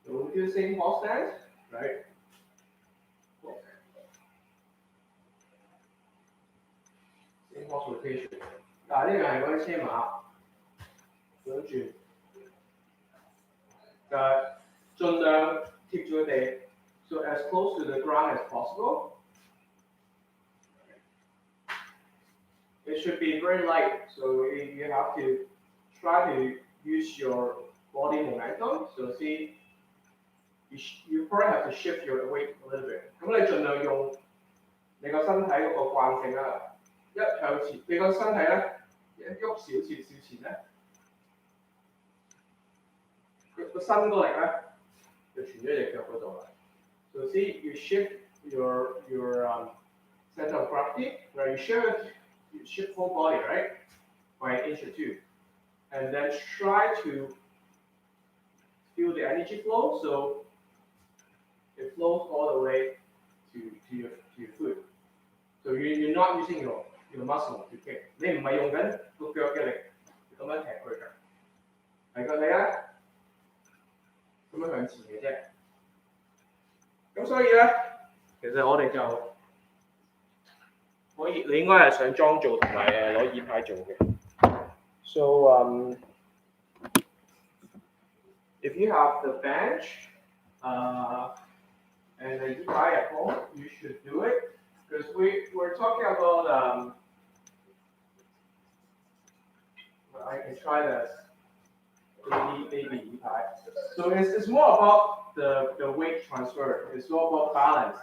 So we'll do the same horse stance, right? Same horse rotation. 嗱，呢樣係嗰啲車馬，想轉，就係盡量貼住佢哋 ，so as close to the ground as possible. It should be very light, so you have to try to use your body momentum. So see, you probably have to shift your weight a little bit. 咁你盡量用你個身體嗰個慣性啦，一向前，你個身體咧一喐少前咧，個身嗰力咧就傳咗隻腳嗰度啦。So see, you shift your center of gravity, right? You shift full body, right? By an inch or two. And then try to feel the energy flow, so it flows all the way to your foot. So you're not using your muscle to kick. 你唔係用緊個腳嘅力咁樣踢佢㗎，係個你咧咁樣向前嘅啫。咁所以咧，其實我哋就可以，你應該係上裝做同埋攞椅牌做嘅。So if you have the bench and the e-bike at home, you should do it because we're talking about I can try this baby e-bike. So it's more about the weight transfer. It's all about balance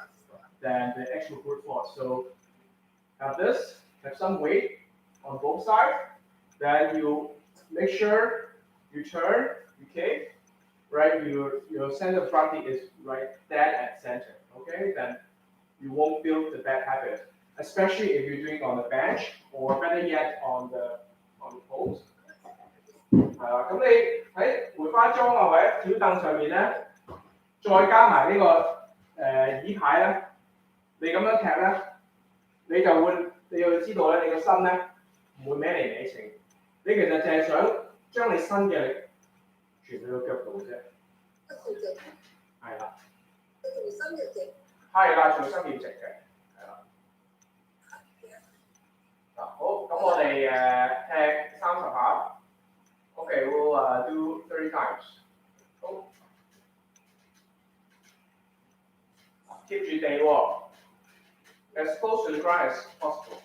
than the actual brute force. So have this, have some weight on both sides, then you make sure you turn, you kick, right? Your center of gravity is right dead at center, okay? Then you won't build the bad habit, especially if you're doing it on the bench or better yet on the poles. 係啦，咁你喺梅花樁啊或者小凳上面咧，再加埋呢個椅牌咧，你咁樣踢咧，你要知道咧，你個身咧唔會歪嚟歪斜，你其實就係想將你身嘅力傳去個腳度啫。係啦。係啦，重心要直嘅，係啦。嗱，好，咁我哋踢30下。Okay, we'll do 30 times. Cool. Keep 住地喎 ，as close to the ground as possible.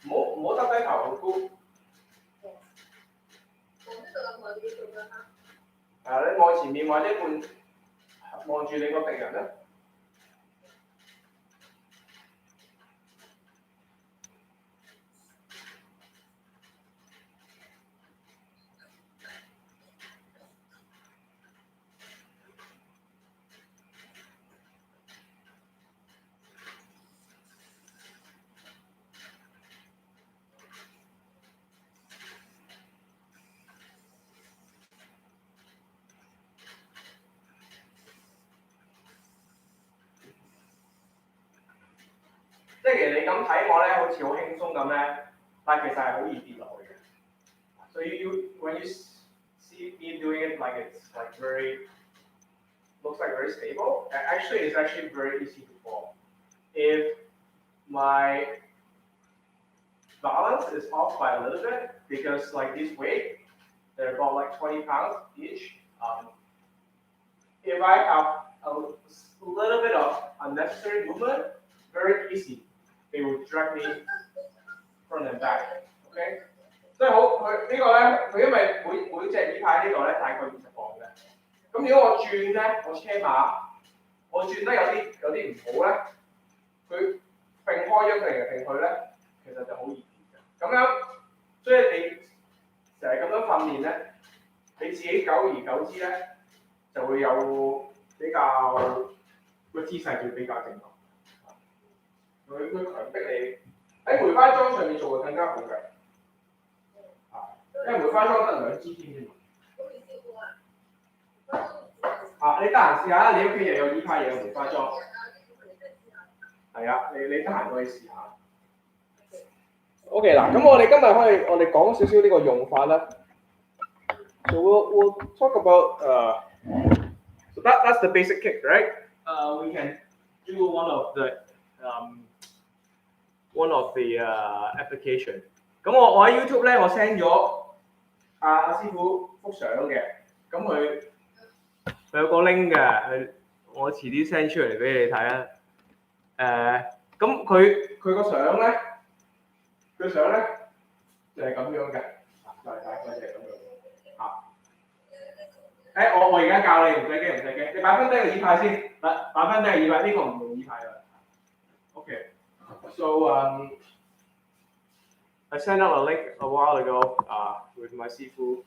唔好耷低頭好高。你望前面或者望住你個敵人咧。即係其實你咁睇我咧，好似好輕鬆咁咧，但係其實係好易跌落去嘅。So when you see me doing it like it's like looks like very stable, actually it's actually very easy to fall. If my balance is off by a little bit because like this weight, they're about like 20 pounds each. If I have a little bit of unnecessary movement, very easy. They will drag me front and back. 呢個咧，佢因為每隻椅派呢度咧大概20磅嘅。咁如果我轉咧，我車馬，我轉得有啲唔好咧，佢並開咗佢嚟並去咧，其實就好易跌嘅。咁樣，所以你成日咁樣訓練咧，你自己久而久之咧，就會有比較個姿勢會比較正確。佢強迫你喺梅花樁上面做會更加好嘅。因為梅花樁得2支添啫嘛。你得閒試下，你屋企又有呢派嘢梅花樁。係啊，你得閒可以試下。OK 嗱，咁我哋今日我哋講少少呢個用法啦。So we'll talk about so that's the basic kick, right? We can do one of the application. 咁我喺 YouTube 咧，我 send 咗阿師傅幅相嘅，咁佢有個 link 嘅，我遲啲 send 出嚟俾你睇啊。咁佢個相咧，就係咁樣嘅，就係大概就係咁樣。我而家教你，唔使驚，你擺翻低個椅派先，擺翻低個椅派，呢個唔用椅派㗎。Okay, so I sent out a link a while ago with my Sifu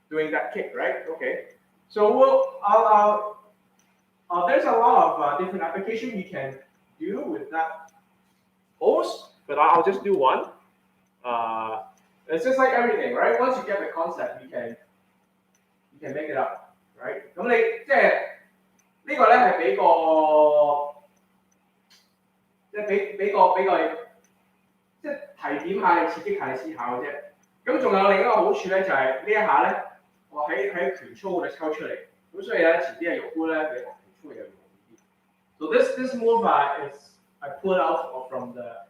doing that kick, right? Okay, so there's a lot of different applications you can do with that pose, but I'll just do one. It's just like everything, right? Once you get the concept, you can make it up, right? 咁你即係呢個咧係俾個即係俾個即係提點下你、刺激下你思考嘅啫。咁仲有另一個好處咧，就係呢一下咧，我喺拳操嗰度抽出嚟，咁所以咧遲啲嘅肉箍咧，你學拳操又容易啲。So this move is I pull out from the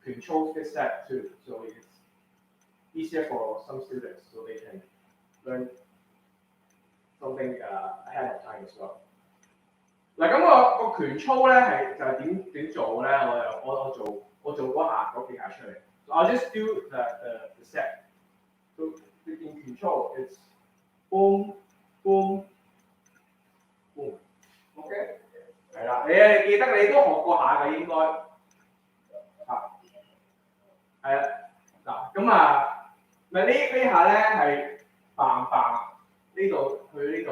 control fit set too, so it's easier for some students so they can learn something ahead of time as well. 嗱咁個拳操咧就係點做咧？我做嗰幾下出嚟。So I'll just do the set. So in control, it's boom, boom, boom. OK， 係啦，你記得你都學過下嘅應該。係啦，嗱咁呢下咧係嘭呢度去呢度，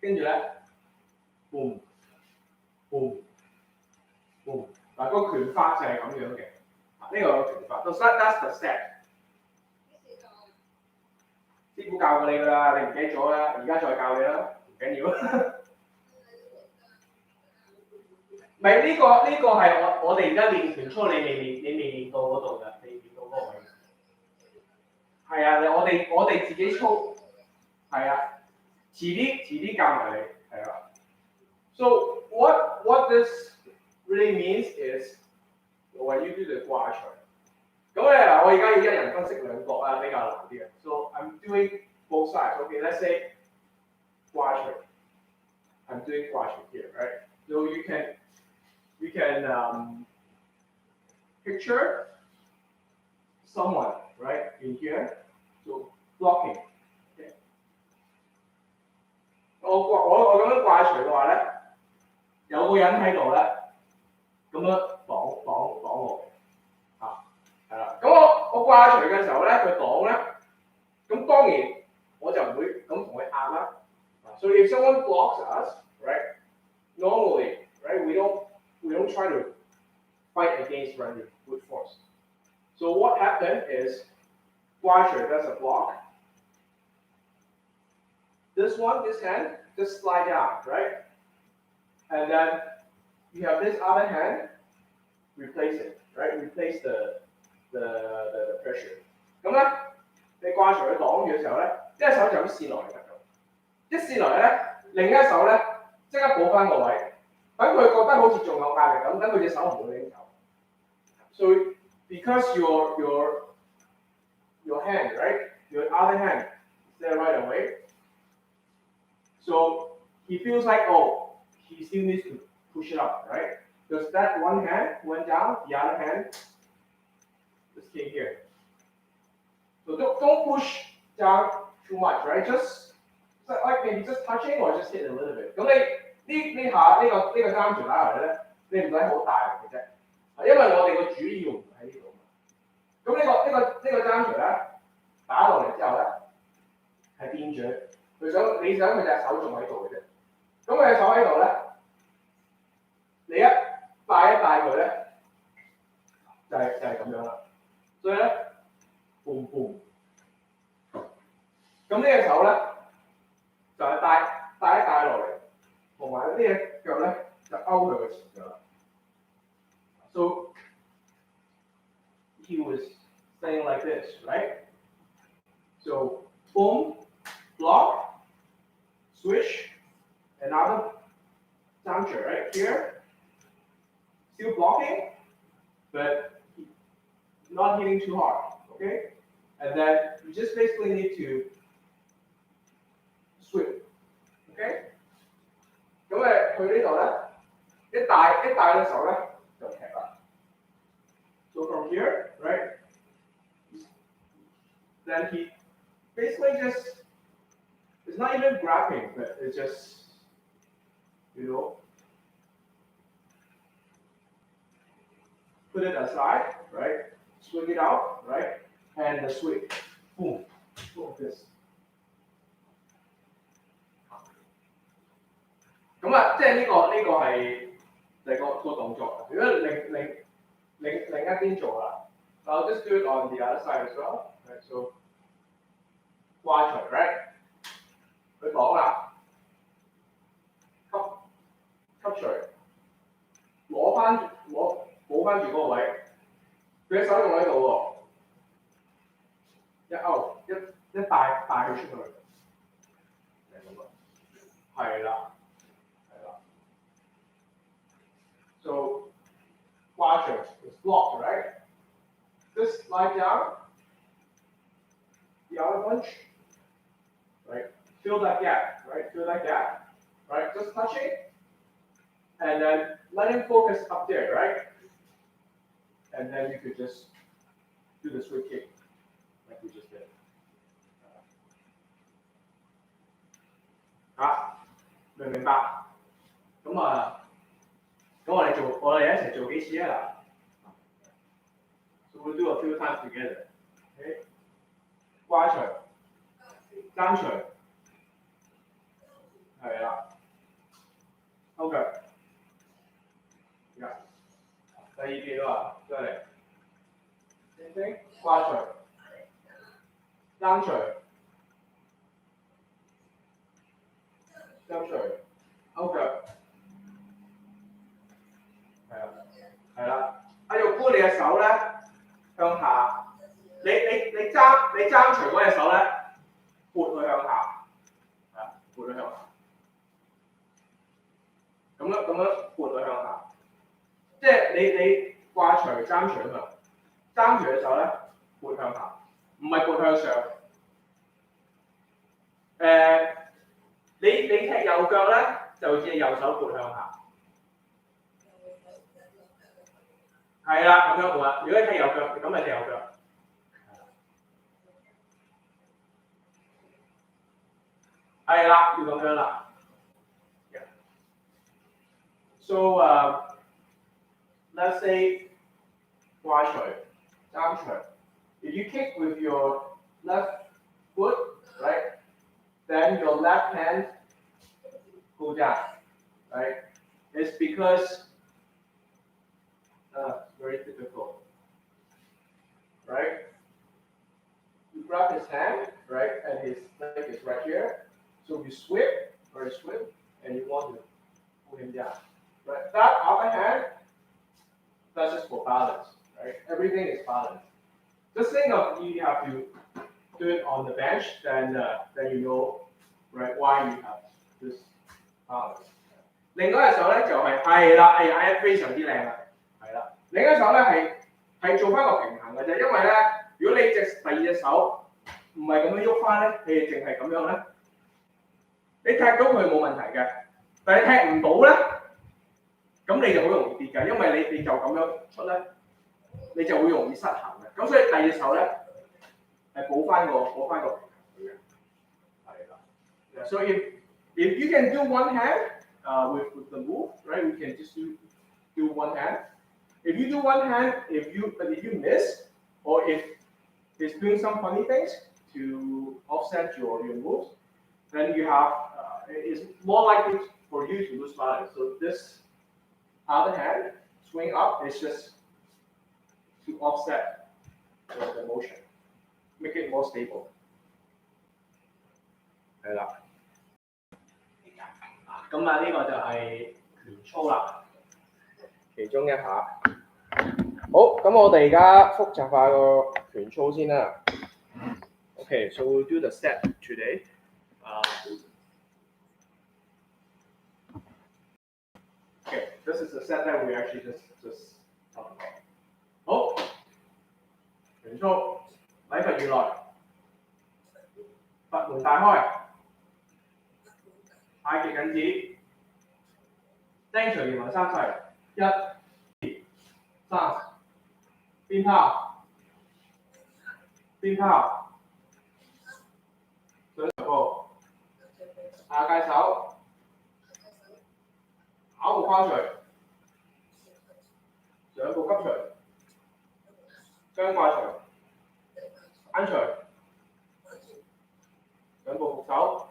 跟住咧 boom boom boom。嗱個拳法就係咁樣嘅，呢個拳法。So that's the step。師傅教過你㗎啦，你唔記得咗啦，而家再教你啦，唔緊要。唔係呢個係我哋而家練拳操，你未練到嗰度㗎，未練到嗰個位。係啊，我哋自己操。係啊，遲啲教埋你，係啊。So what this really means is when you do the 掛除。咁我而家要一人分析兩角啊，比較難啲嘅。So I'm doing both sides. Okay, let's say 掛除。I'm doing 掛除 here, right? So you can picture someone right in here, so blocking. Okay. 我咁樣掛除嘅話咧，有個人喺度咧，咁樣擋我係啦。咁我掛除嘅時候咧，佢擋咧，咁當然我就唔會咁同佢壓啦。So if someone blocks us, right, normally, right, we don't try to fight against running with force. So what happened is, 掛除 does a block. This hand, just slide down, right? And then you have this other hand, replace it, right? Replace the pressure. 咁咧，你掛除佢擋住嘅時候咧，一手就咁跣落嚟得㗎。一跣落嚟咧，另一手咧即刻補翻個位，等佢覺得好似仲有壓力咁，等佢隻手唔會拎走。So because your hand, right? Your other hand is there right away. So he feels like, oh, he still needs to push it up, right? Because that one hand went down, the other hand just came here. don't push down too much, right? Just like maybe just touching or just hit a little bit。咁呢下呢個爭住打落嚟咧，你唔使好大力嘅啫，因為我哋個主要唔喺呢度。咁呢個爭住咧打落嚟之後咧係變咗，你想佢隻手仲喺度嘅啫。咁佢隻手喺度咧，你一帶佢咧，就係咁樣啦。所以咧 ，boom boom。咁呢隻手咧就係帶落嚟，同埋呢隻腳咧就勾佢個前腳啦。So he was saying like this, right? So boom, block, swish, another juncture right here. Still blocking, but not hitting too hard, okay? And then you just basically need to swim, okay? 咁佢呢度咧，一帶嘅時候咧就踢啦。So from here, right? Then he basically just, it's not even grabbing, but it's just, put it aside, right? Swing it out, right? And the swing, boom, like this. 咁啊，即係呢個係第個動作。如果另一邊做啦 ，I'll just do it on the other side as well. Right? So 掛除 ，right？ 佢講啦，吸除，補翻住嗰個位，佢隻手仲喺度喎，一帶佢出去，係啦。So, quadrant is blocked, right? Just slide down the other bunch, right? Fill that gap, right? Fill that gap, right? Just touching, and then let him focus up there, right? And then you could just do the sweep kick, like we just did. 明唔明白？咁啊。咁我哋一齊做幾次啊嗱 ？So we'll do a few times together. Okay. 掛除，爭除，係啦。OK。第二邊啊，再嚟。正正，掛除，爭除，爭除 ，OK。係啦，阿玉姑你嘅手咧向下，你爭除嗰隻手咧撥佢向下，撥佢向下，咁樣撥佢向下，即係你掛除爭除啊嘛，爭除嘅手咧撥向下，唔係撥向上。你踢右腳咧就只係右手撥向下。係啦，咁樣好啦。如果你踢右腳，咁咪踢右腳。係啦，要咁樣啦。So let's say 掛除、爭除。If you kick with your left foot, right, then your left hand go down, right? It's because very difficult, right? You grab his hand, right, and his leg is right here. So you swim, and you want to pull him down. Right? That other hand, that's just for balance, right? Everything is balance. Just think of you have to do it on the bench, then you know, right, why you have this balance. 另外一隻手咧就係啦，非常之靚啦，係啦。另一隻手咧係做翻個平衡嘅啫，因為咧，如果你第二隻手唔係咁樣喐翻咧，你淨係咁樣咧，你踢到佢冇問題嘅，但係踢唔到咧，咁你就好容易跌㗎，因為你就咁樣出咧，你就會容易失衡嘅。咁所以第二隻手咧，係補翻個平衡佢嘅，係啦。So if you can do one hand with the move, right? We can just do one hand. If you do one hand, if you miss, or if it's doing some funny things to offset your moves, then you have it's more likely for you to lose balance. So this other hand swing up is just to offset the motion, make it more stable. 係啦。咁啊，呢個就係拳操啦，其中一下。好，咁我哋而家複習下個拳操先啦。Okay, so we'll do the set today. Okay, this is the set that we actually just talked about. 好，拳操，禮佛如來，佛門大開，太極引子，釘除連環三勢，一、二、三，鞭拋，鞭拋，上上步，下界手，咬步拋除，上步急除，雙掛除，反除，上步復手，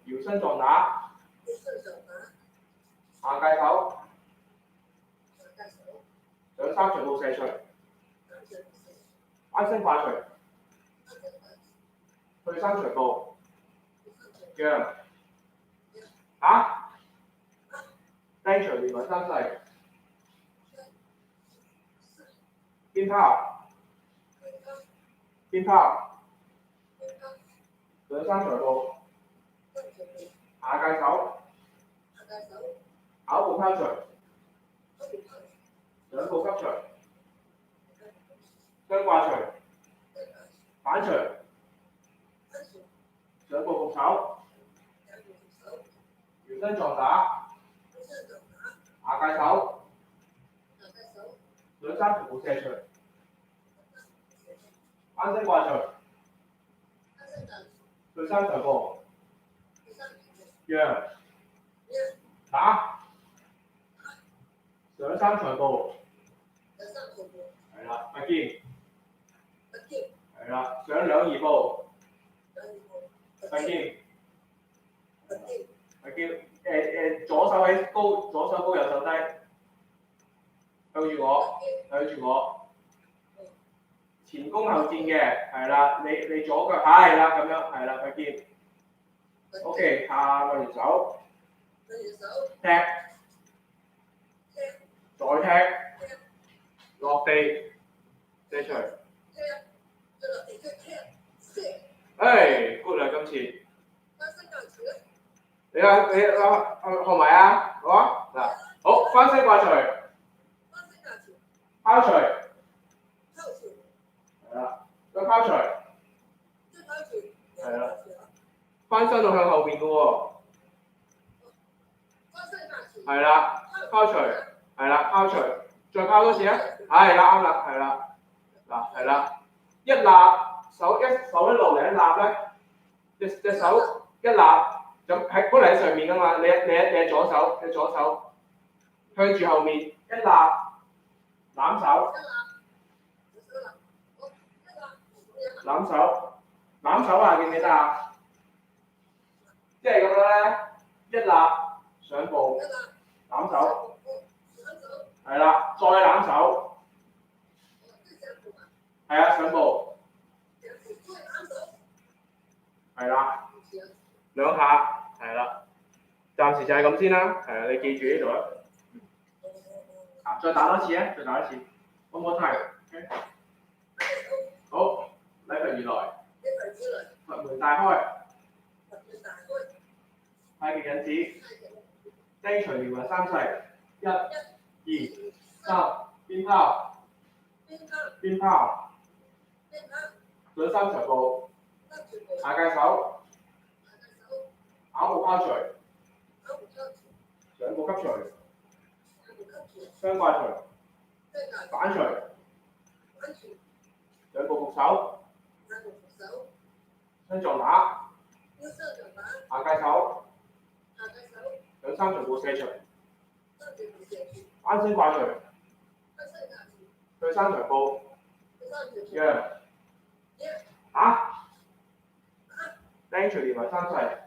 搖身撞打，下界手，上三除步射除，翻身掛除，退三除步，讓打，釘除連環三勢，鞭拋，鞭拋，上三除步，下界手，咬步拋除，上步急除，雙掛除，反除，上步復手，搖身撞打，下界手，上三除步射除，翻身掛除，退三除步，讓打，上三除步，係啦，拔劍，係啦，上兩儀步，拔劍，拔劍，左手喺高，左手高，右手低，向住我，向住我，前攻後戰嘅，係啦，你左腳係啦，咁樣係啦，拔劍。O.K. 下個完手，踢，再踢，落地，射除。good 啦，今次。你學埋啊？好啊，嗱，好，翻身掛除，拋除，係啦，再拋除，係啦。翻身到向後邊嘅喎，係啦，拋除，係啦，拋除，再拋多次啊，係啦，啱啦，係啦，嗱，係啦，一立手一路嚟一立咧，隻手一立咁喺本嚟喺上面㗎嘛，你左手向住後面一立攬手，攬手啊，記唔記得啊？即係咁樣咧，一立上步攬手，係啦，再攬手，係啊，上步，係啦，兩下，係啦，暫時就係咁先啦，係啊，你記住呢度啦，啊，再打多次啊，再打一次 ，one more time， 好，禮佛如來，佛門大開。太極引子，釘除連環三勢，一、二、三，鞭拋，鞭拋，上三除步，下界手，咬步拋除，上步急除，雙掛除，反除，上步復手，身撞打，腰雙腳打，下界手，下界手，兩三長步卸除，三條步射住，翻身掛除，翻身架住，對三長步，第三條步，讓，打，拎除連埋三勢，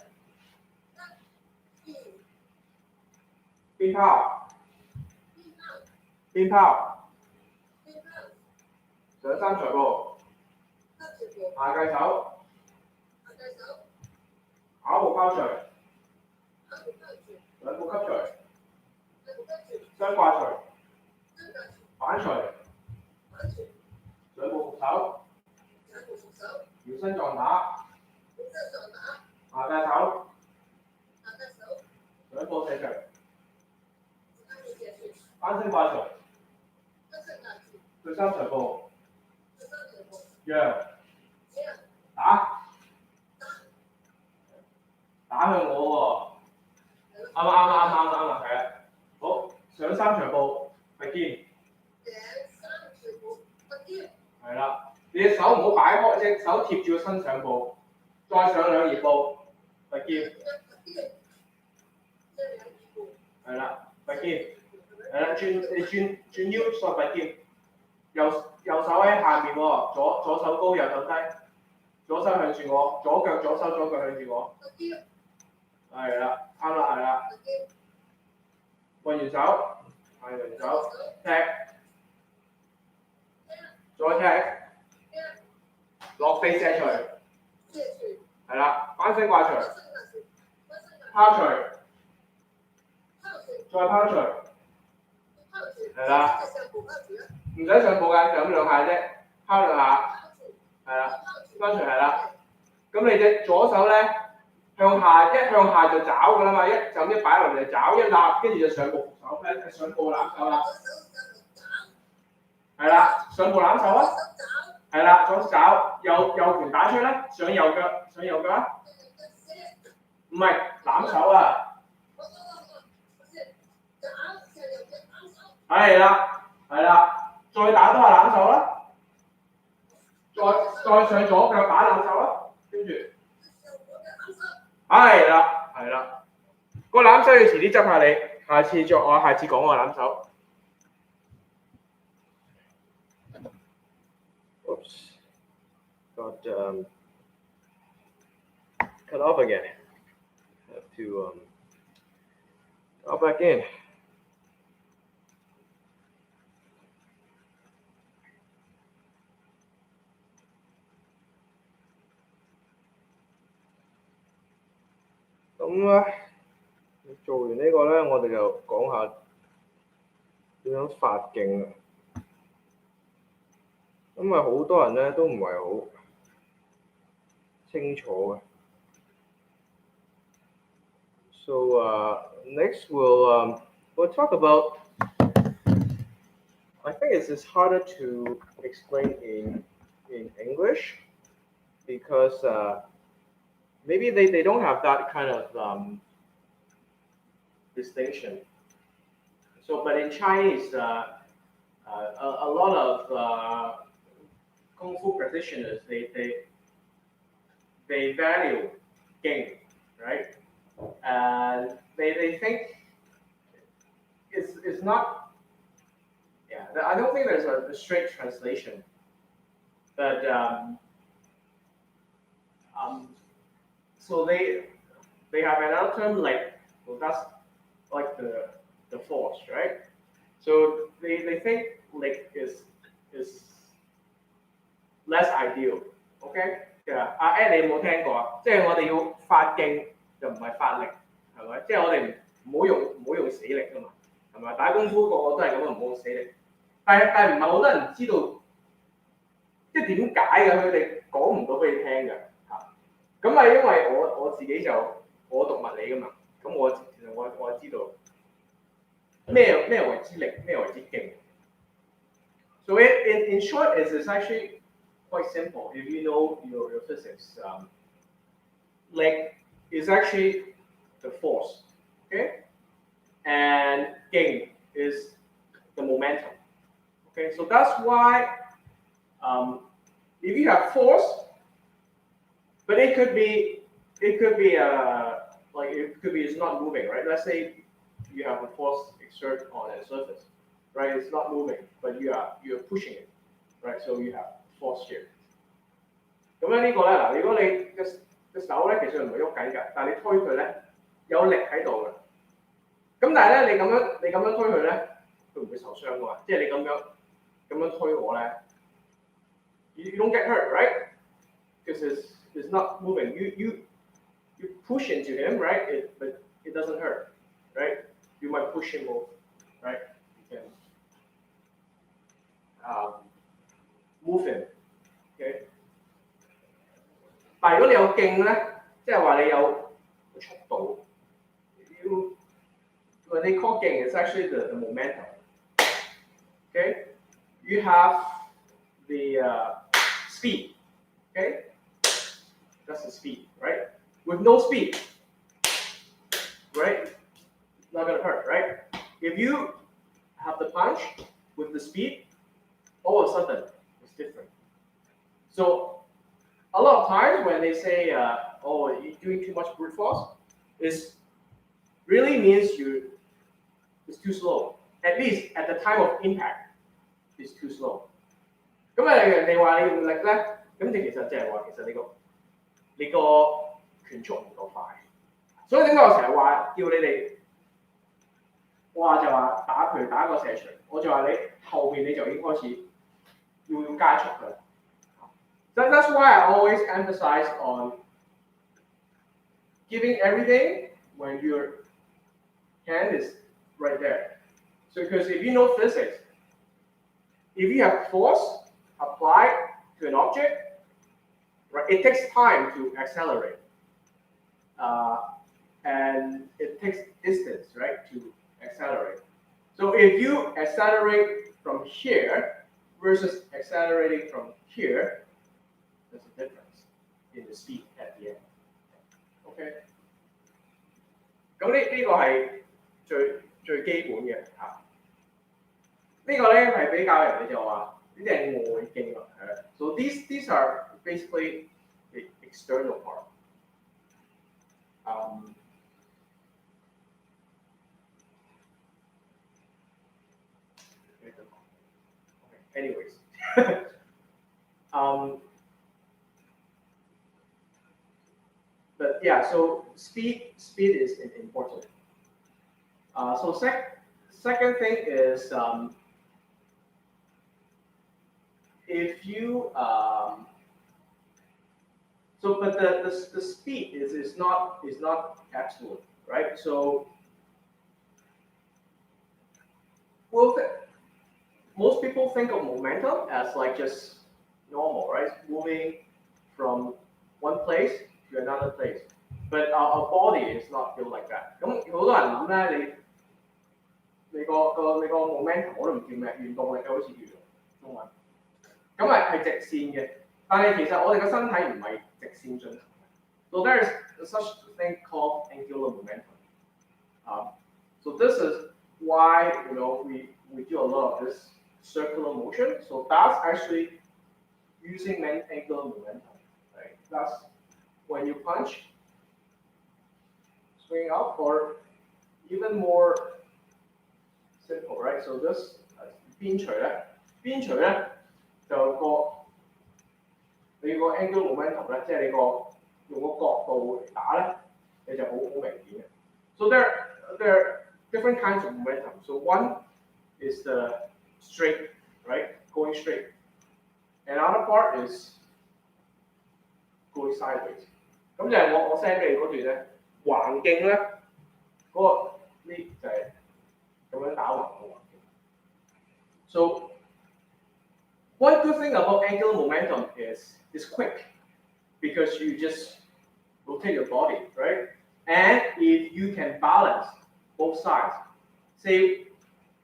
邊拋，邊拋，上三長步，下界手，跑步拋除，兩步吸除，雙掛除，反除，兩步復手，搖身撞打，下界手，兩步射除，翻身掛除，對三長步，讓，打，打向我喎，啱啊，係啊，好，上三長步，係肩，係啦，你隻手唔好擺開，隻手貼住個身上步，再上兩頁步，係肩，係啦，係肩，係啦，轉腰再係肩，右手喺下面喎，左手高，右手低，左手向住我，左手向住我，係啦，啱啦，係啦，運完手，係運完手，踢，再踢，落地射除，係啦，翻身掛除，拋除，再拋除，係啦，唔使上步㗎，就咁兩下啫，拋兩下，係啦，拋除係啦，咁你隻左手咧向下就找㗎啦嘛，就咁一擺落嚟就找一立，跟住就上步扶手，上步攬手啦，係啦，上步攬手啊，係啦，左手找，右拳打出啦，上右腳啊，唔係攬手啊。係啦，再打多下攬手啦，再上左腳打攬手啦，跟住，係啦，個攬手要遲啲執下你，下次講個攬手。Oops, got cut off again. Have to go back in.咁咧，做完呢個咧，我哋就講下點樣發勁啦。因為好多人咧都唔係好清楚嘅。So next we'll talk about. I think it's harder to explain in English because maybe they don't have that kind of distinction. So, but in Chinese, a lot of Kung Fu practitioners they value game, right? And they think it's not. Yeah, I don't think there's a straight translation, but so they have another term like, well, that's like the force, right? So they think like is less ideal, OK？ 阿 Ed 你有冇聽過啊？即係我哋要發勁就唔係發力，係咪？即係我哋唔好用死力㗎嘛，係咪？打功夫個個都係咁樣，唔好用死力。但係唔係好多人知道，即係點解嘅？佢哋講唔到俾你聽嘅嚇。咁係因為我自己就我讀物理㗎嘛，咁其實我知道咩為之力，咩為之勁。So in short, it's actually quite simple. If you know your physics, leg is actually the force, okay? And gain is the momentum. Okay, so that's why if you have force, But it could be like it could be it's not moving, right? Let's say you have a force exert on a surface, right? It's not moving, but you're pushing it, right? So you have force here. 咁樣呢個咧嗱，如果你嘅手咧其實唔係喐緊㗎，但係你推佢咧有力喺度嘅。咁但係咧你咁樣推佢咧，佢唔會受傷㗎嘛。即係你咁樣推我咧 ，you don't get hurt, right? Because it's not moving. You push into him, right? But it doesn't hurt, right? You might push him off, right? You can move him, okay? 但係如果你有勁咧，即係話你有速度，when they call 勁 it's actually the momentum, okay? You have the speed, okay? That's the speed, right? With no speed, right? Not gonna hurt, right? If you have the punch with the speed, all of a sudden it's different. So a lot of times when they say, "Oh, you're doing too much brute force," it really means it's too slow. At least at the time of impact, it's too slow. 咁人哋話你用力咧，咁其實即係話其實你個拳速唔夠快，所以點解我成日話叫你哋，我話就話打個射場，我就話你後邊你就已經開始要加速㗎。So that's why I always emphasize on giving everything when your hand is right there. So because if you know physics, if you have force applied to an object, right, it takes time to accelerate. And it takes distance, right, to accelerate. So if you accelerate from here versus accelerating from here, there's a difference in the speed at the end. OK， 咁呢個係最基本嘅嚇。呢個咧係比較人哋就話呢啲係外徑啊，係啦。So these are basically the external part. Anyways, but yeah, so speed is important. So second thing is if you so but the speed is not absolute, right? So most people think of momentum as like just normal, right? Moving from one place to another place. But our body is not built like that. 咁好多人諗咧，你個 momentum 我都唔叫咩，原動力好似叫做中文。咁係直線嘅，但係其實我哋個身體唔係直線進行嘅。So there is such a thing called angular momentum. So this is why we do a lot of this circular motion. So that's actually using angular momentum, right? That's when you punch, swing up, or even more simple, right? So this 邊錘咧就你個 angular momentum 咧，即係你用個角度嚟打咧，你就好明顯嘅。So there are different kinds of momentum. So one is the straight, right? Going straight. Another part is going sideways. 咁就係我 send 俾你嗰段咧，橫徑咧嗰呢就係咁樣打橫嘅橫徑。So one good thing about angular momentum is it's quick because you just rotate your body, right? And if you can balance both sides, say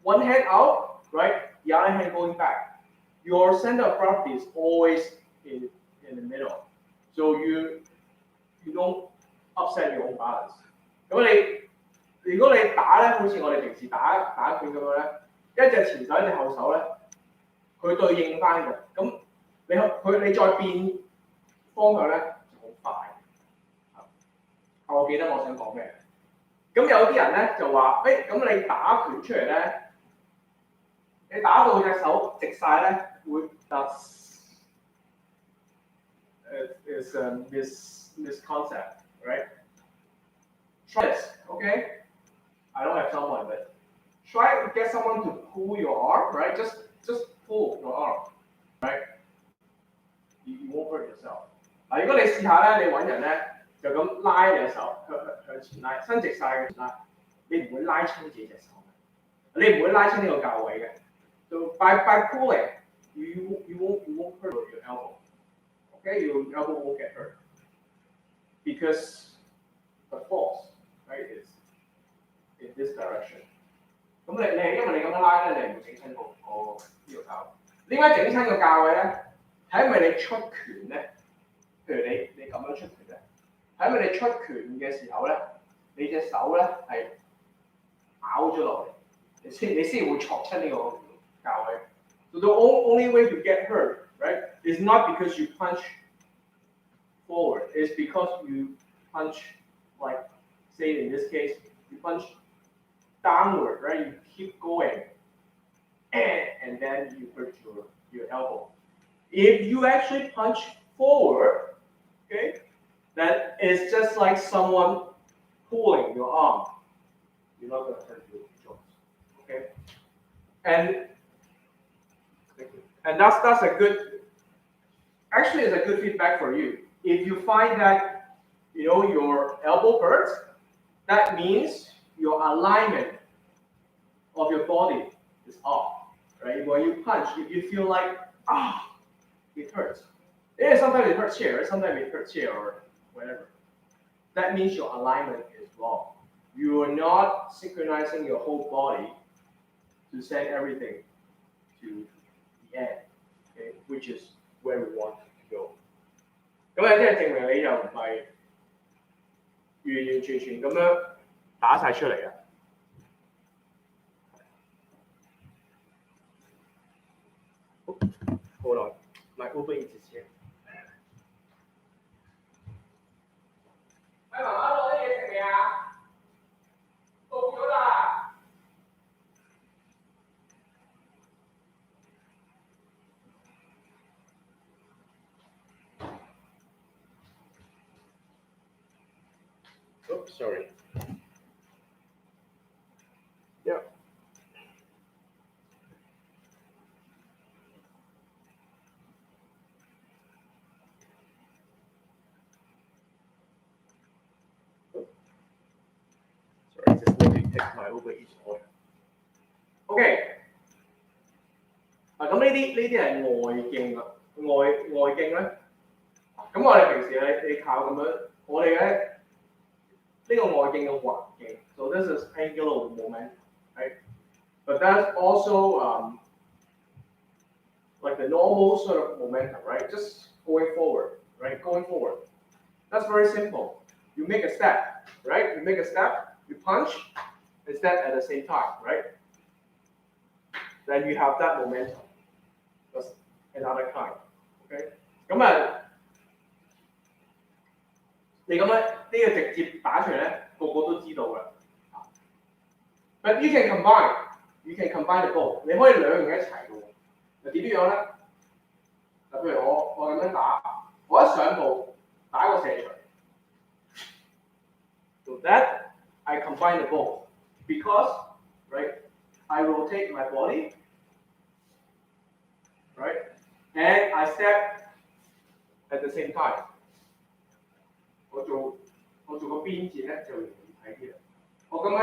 one hand out, right? The other hand going back. Your center of gravity is always in the middle, so you don't upset your own balance. 咁如果你打咧，好似我哋平時打拳咁樣咧，一隻前手一隻後手咧，佢對應翻嘅。咁你再變方向咧就好快。我記得我想講咩。咁有啲人咧就話，咁你打拳出嚟咧，你打到隻手直晒咧，會is a misconcept, right? Try this, okay? I don't have someone, but try to get someone to pull your arm, right? Just pull your arm, right? You won't hurt yourself. 如果你試下咧，你揾人咧就咁拉你隻手向前拉，伸直晒嘅拉，你唔會拉親自己隻手嘅，你唔會拉親呢個教位嘅。So by pulling, you won't hurt your elbow. Okay, your elbow won't get hurt because the force, right, is in this direction. 咁你因為你咁樣拉咧，你唔會整親個呢個教位。點解整親個教位咧？係因為你出拳咧，譬如你咁樣出拳咧，係因為你出拳嘅時候咧，你隻手咧係咬咗落嚟，你先會戳親呢個教位。So the only way to get hurt, right, is not because you punch forward. It's because you punch, like, say in this case, you punch downward, right? You keep going, and then you hurt your elbow. If you actually punch forward, okay, that is just like someone pulling your arm. You're not going to hurt your joints, okay? And that's a good. Actually, it's a good feedback for you. If you find that your elbow hurts, that means your alignment of your body is off, right? When you punch, if you feel like it hurts. Yeah, sometimes it hurts here, sometimes it hurts here or whatever. That means your alignment is wrong. You are not synchronizing your whole body to send everything to the end, okay? Which is where we want to go. 咁即係證明你又唔係完完全全咁樣打晒出嚟嘅。Hold on, my Uber Eats is here. 媽媽攞啲嘢食未啊？到咗啦。Oops, sorry. Yeah. Sorry, just let me take my Uber Eats order. OK. 咁呢啲係外徑啊，外徑咧。咁我哋平時你靠咁樣，我哋咧。呢個外徑嘅環徑 ，so this is angular momentum, right? But that's also like the normal sort of momentum, right? Just going forward, right? Going forward. That's very simple. You make a step, right? You make a step, you punch, and step at the same time, right? Then you have that momentum. That's another kind, okay? 咁你咁樣呢個直接打出嚟咧，個個都知道嘅。But you can combine the both。你可以兩樣一齊嘅喎。嗱點樣咧？嗱譬如我咁樣打，我一上步打個射錘。So that I combine the both because right I rotate my body, right, and I step at the same time。我做個邊字咧就容易睇啲啦。我咁樣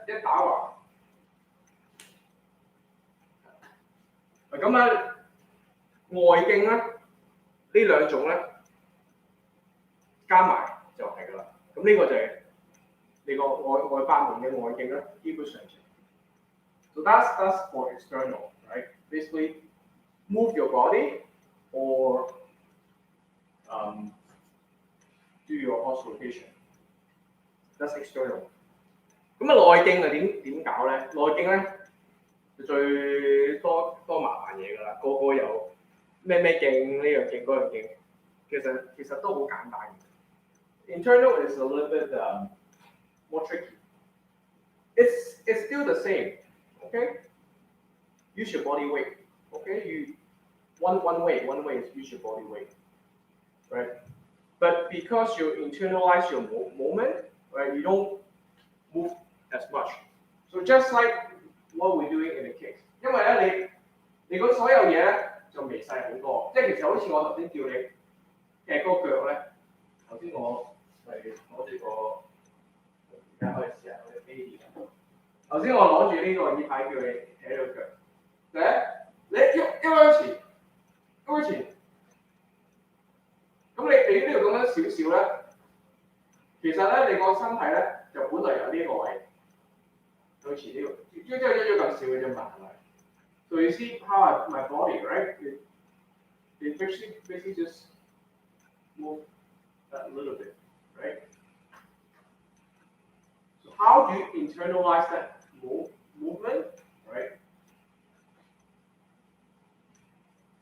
一打橫，咁外徑咧呢兩種咧加埋就係㗎啦。咁呢個就係你個外八門嘅外徑咧，基本上就。So that's for external, right? Basically, move your body or do your horse rotation. That's external. 咁內徑點搞咧？內徑咧就最多麻煩嘢㗎啦，個個有咩徑呢樣徑嗰樣徑，其實都好簡單嘅。Internal is a little bit more tricky. It's still the same. Okay. Use your body weight. Okay. You one way is use your body weight, right? But because you internalize your movement, right, you don't move as much. So just like what we're doing in the kicks，因為咧你嗰所有嘢咧就微細好多，即係其實好似我頭先叫你踢嗰個腳咧，頭先我係攞住個而家可以試下我嘅 baby。頭先我攞住呢個椅牌叫你踢咗腳，你喐前，咁你呢度咁樣少少咧，其實咧你個身體咧就本來有呢個位。好似呢個，即係咁少嘅啫嘛，係咪？ So you see how my body, right? It basically just move a little bit, right? So how do you internalize that movement, right?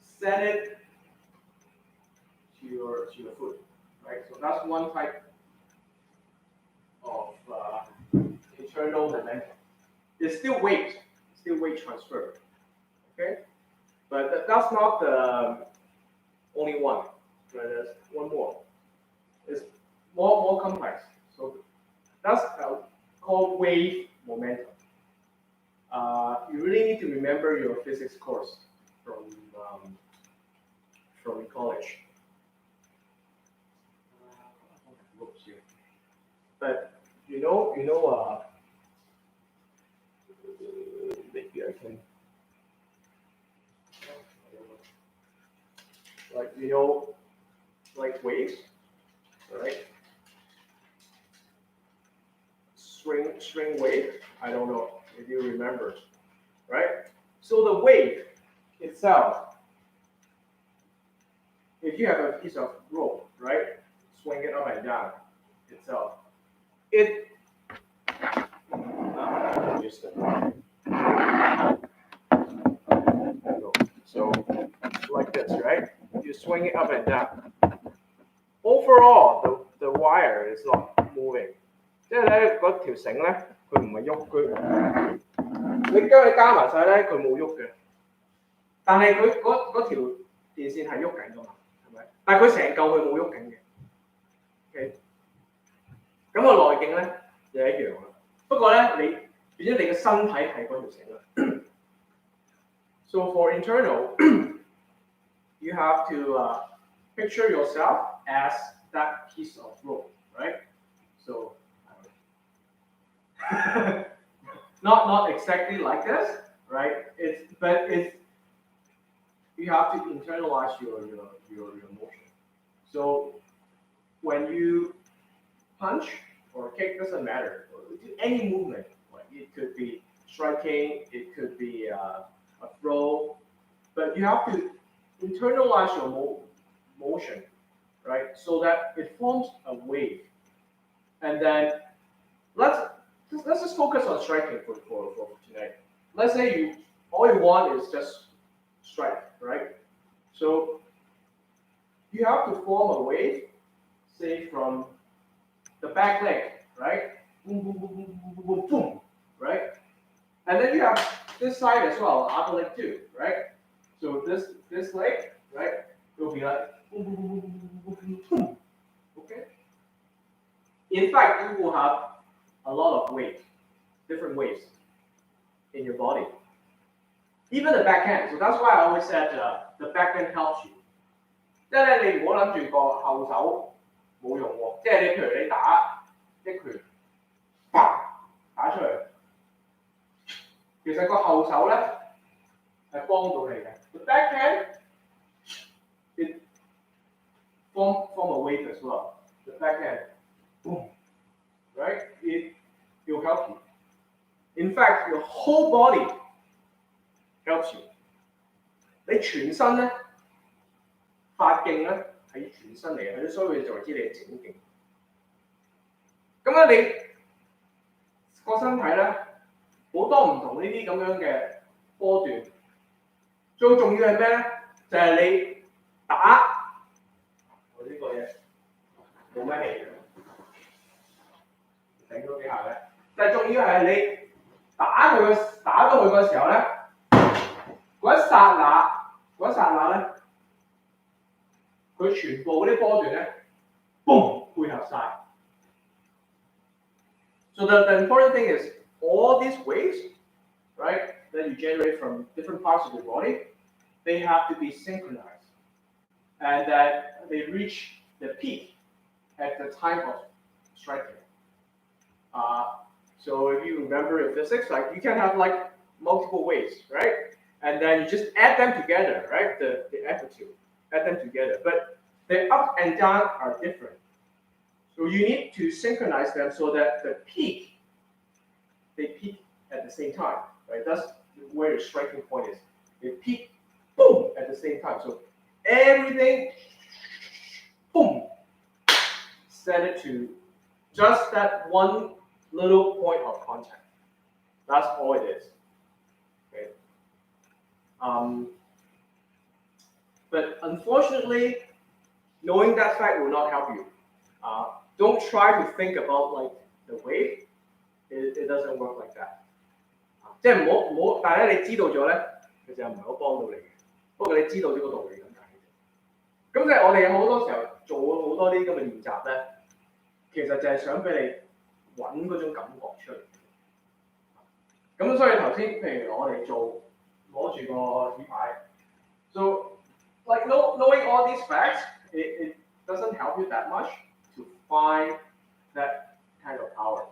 Set it to your foot, right? So that's one type of internal momentum. It's still weight transfer, okay? But that's not the only one. Right? There's one more. It's more complex. So that's called wave momentum. You really need to remember your physics course from college. But you know. Maybe I can, like waves, right? String wave. I don't know if you remember, right? So the wave itself, if you have a piece of rope, right, swing it up and down itself, it. Just So like this, right? You swing it up and down. Overall, the wire is not moving. 即係咧嗰條繩咧，佢唔係喐佢，你將佢加埋晒咧，佢冇喐嘅。但係佢嗰條電線係喐緊㗎嘛，係咪？但係佢成嚿佢冇喐緊嘅。OK， 咁個內徑咧就一樣啦。不過咧你變咗你嘅身體係嗰條繩啦。So for internal, you have to picture yourself as that piece of rope, right? So not exactly like this, right? But you have to internalize your motion. So when you punch or kick, doesn't matter. Any movement, like it could be striking, it could be a throw, but you have to internalize your motion, right? So that it forms a wave. And then let's just focus on striking for tonight. Let's say all you want is just strike, right? So you have to form a wave, say from the back leg, right? Boom, boom, boom, boom, boom, boom, boom, right? And then you have this side as well, other leg too, right? So this leg, right, will be like boom, boom, boom, boom, boom, boom, boom. Okay. In fact, you will have a lot of weight, different waves in your body. Even the backhand. So that's why I always said the backhand helps you. 即係咧，你唔好諗住個後手冇用喎。即係你譬如你打一拳，打出嚟，其實個後手咧係幫到你嘅。The backhand it form a wave as well. The backhand, boom, right? It will help you. In fact, your whole body helps you. 你全身咧發勁咧係全身嚟嘅，所以就知你整勁。咁咧你個身體咧好多唔同呢啲咁樣嘅波段，最重要係咩咧？就係你打我呢個嘢冇乜氣嘅。整嗰幾下咧，但係重要係你打到佢嘅時候咧，嗰一剎那咧，佢全部嗰啲波段咧，boom 配合晒。So the important thing is all these waves, right, that you generate from different parts of your body, they have to be synchronized, and that they reach the peak at the time of striking. So if you remember in physics, like you can have like multiple waves, right? And then you just add them together, right? The amplitude, add them together. But the up and down are different. So you need to synchronize them so that they peak at the same time, right? That's where the striking point is. They peak, boom, at the same time. So everything, boom, set it to just that one little point of contact. That's all it is. Okay. But unfortunately, knowing that fact will not help you. Don't try to think about like the wave. It doesn't work like that. 即係唔好，但係咧你知道咗咧，其實唔係好幫到你嘅。不過你知道呢個道理咁解嘅。咁即係我哋好多時候做好多啲咁嘅練習咧，其實就係想俾你揾嗰種感覺出嚟。咁所以頭先譬如我哋攞住個紙牌 ，so like knowing all these facts, it doesn't help you that much to find that kind of power.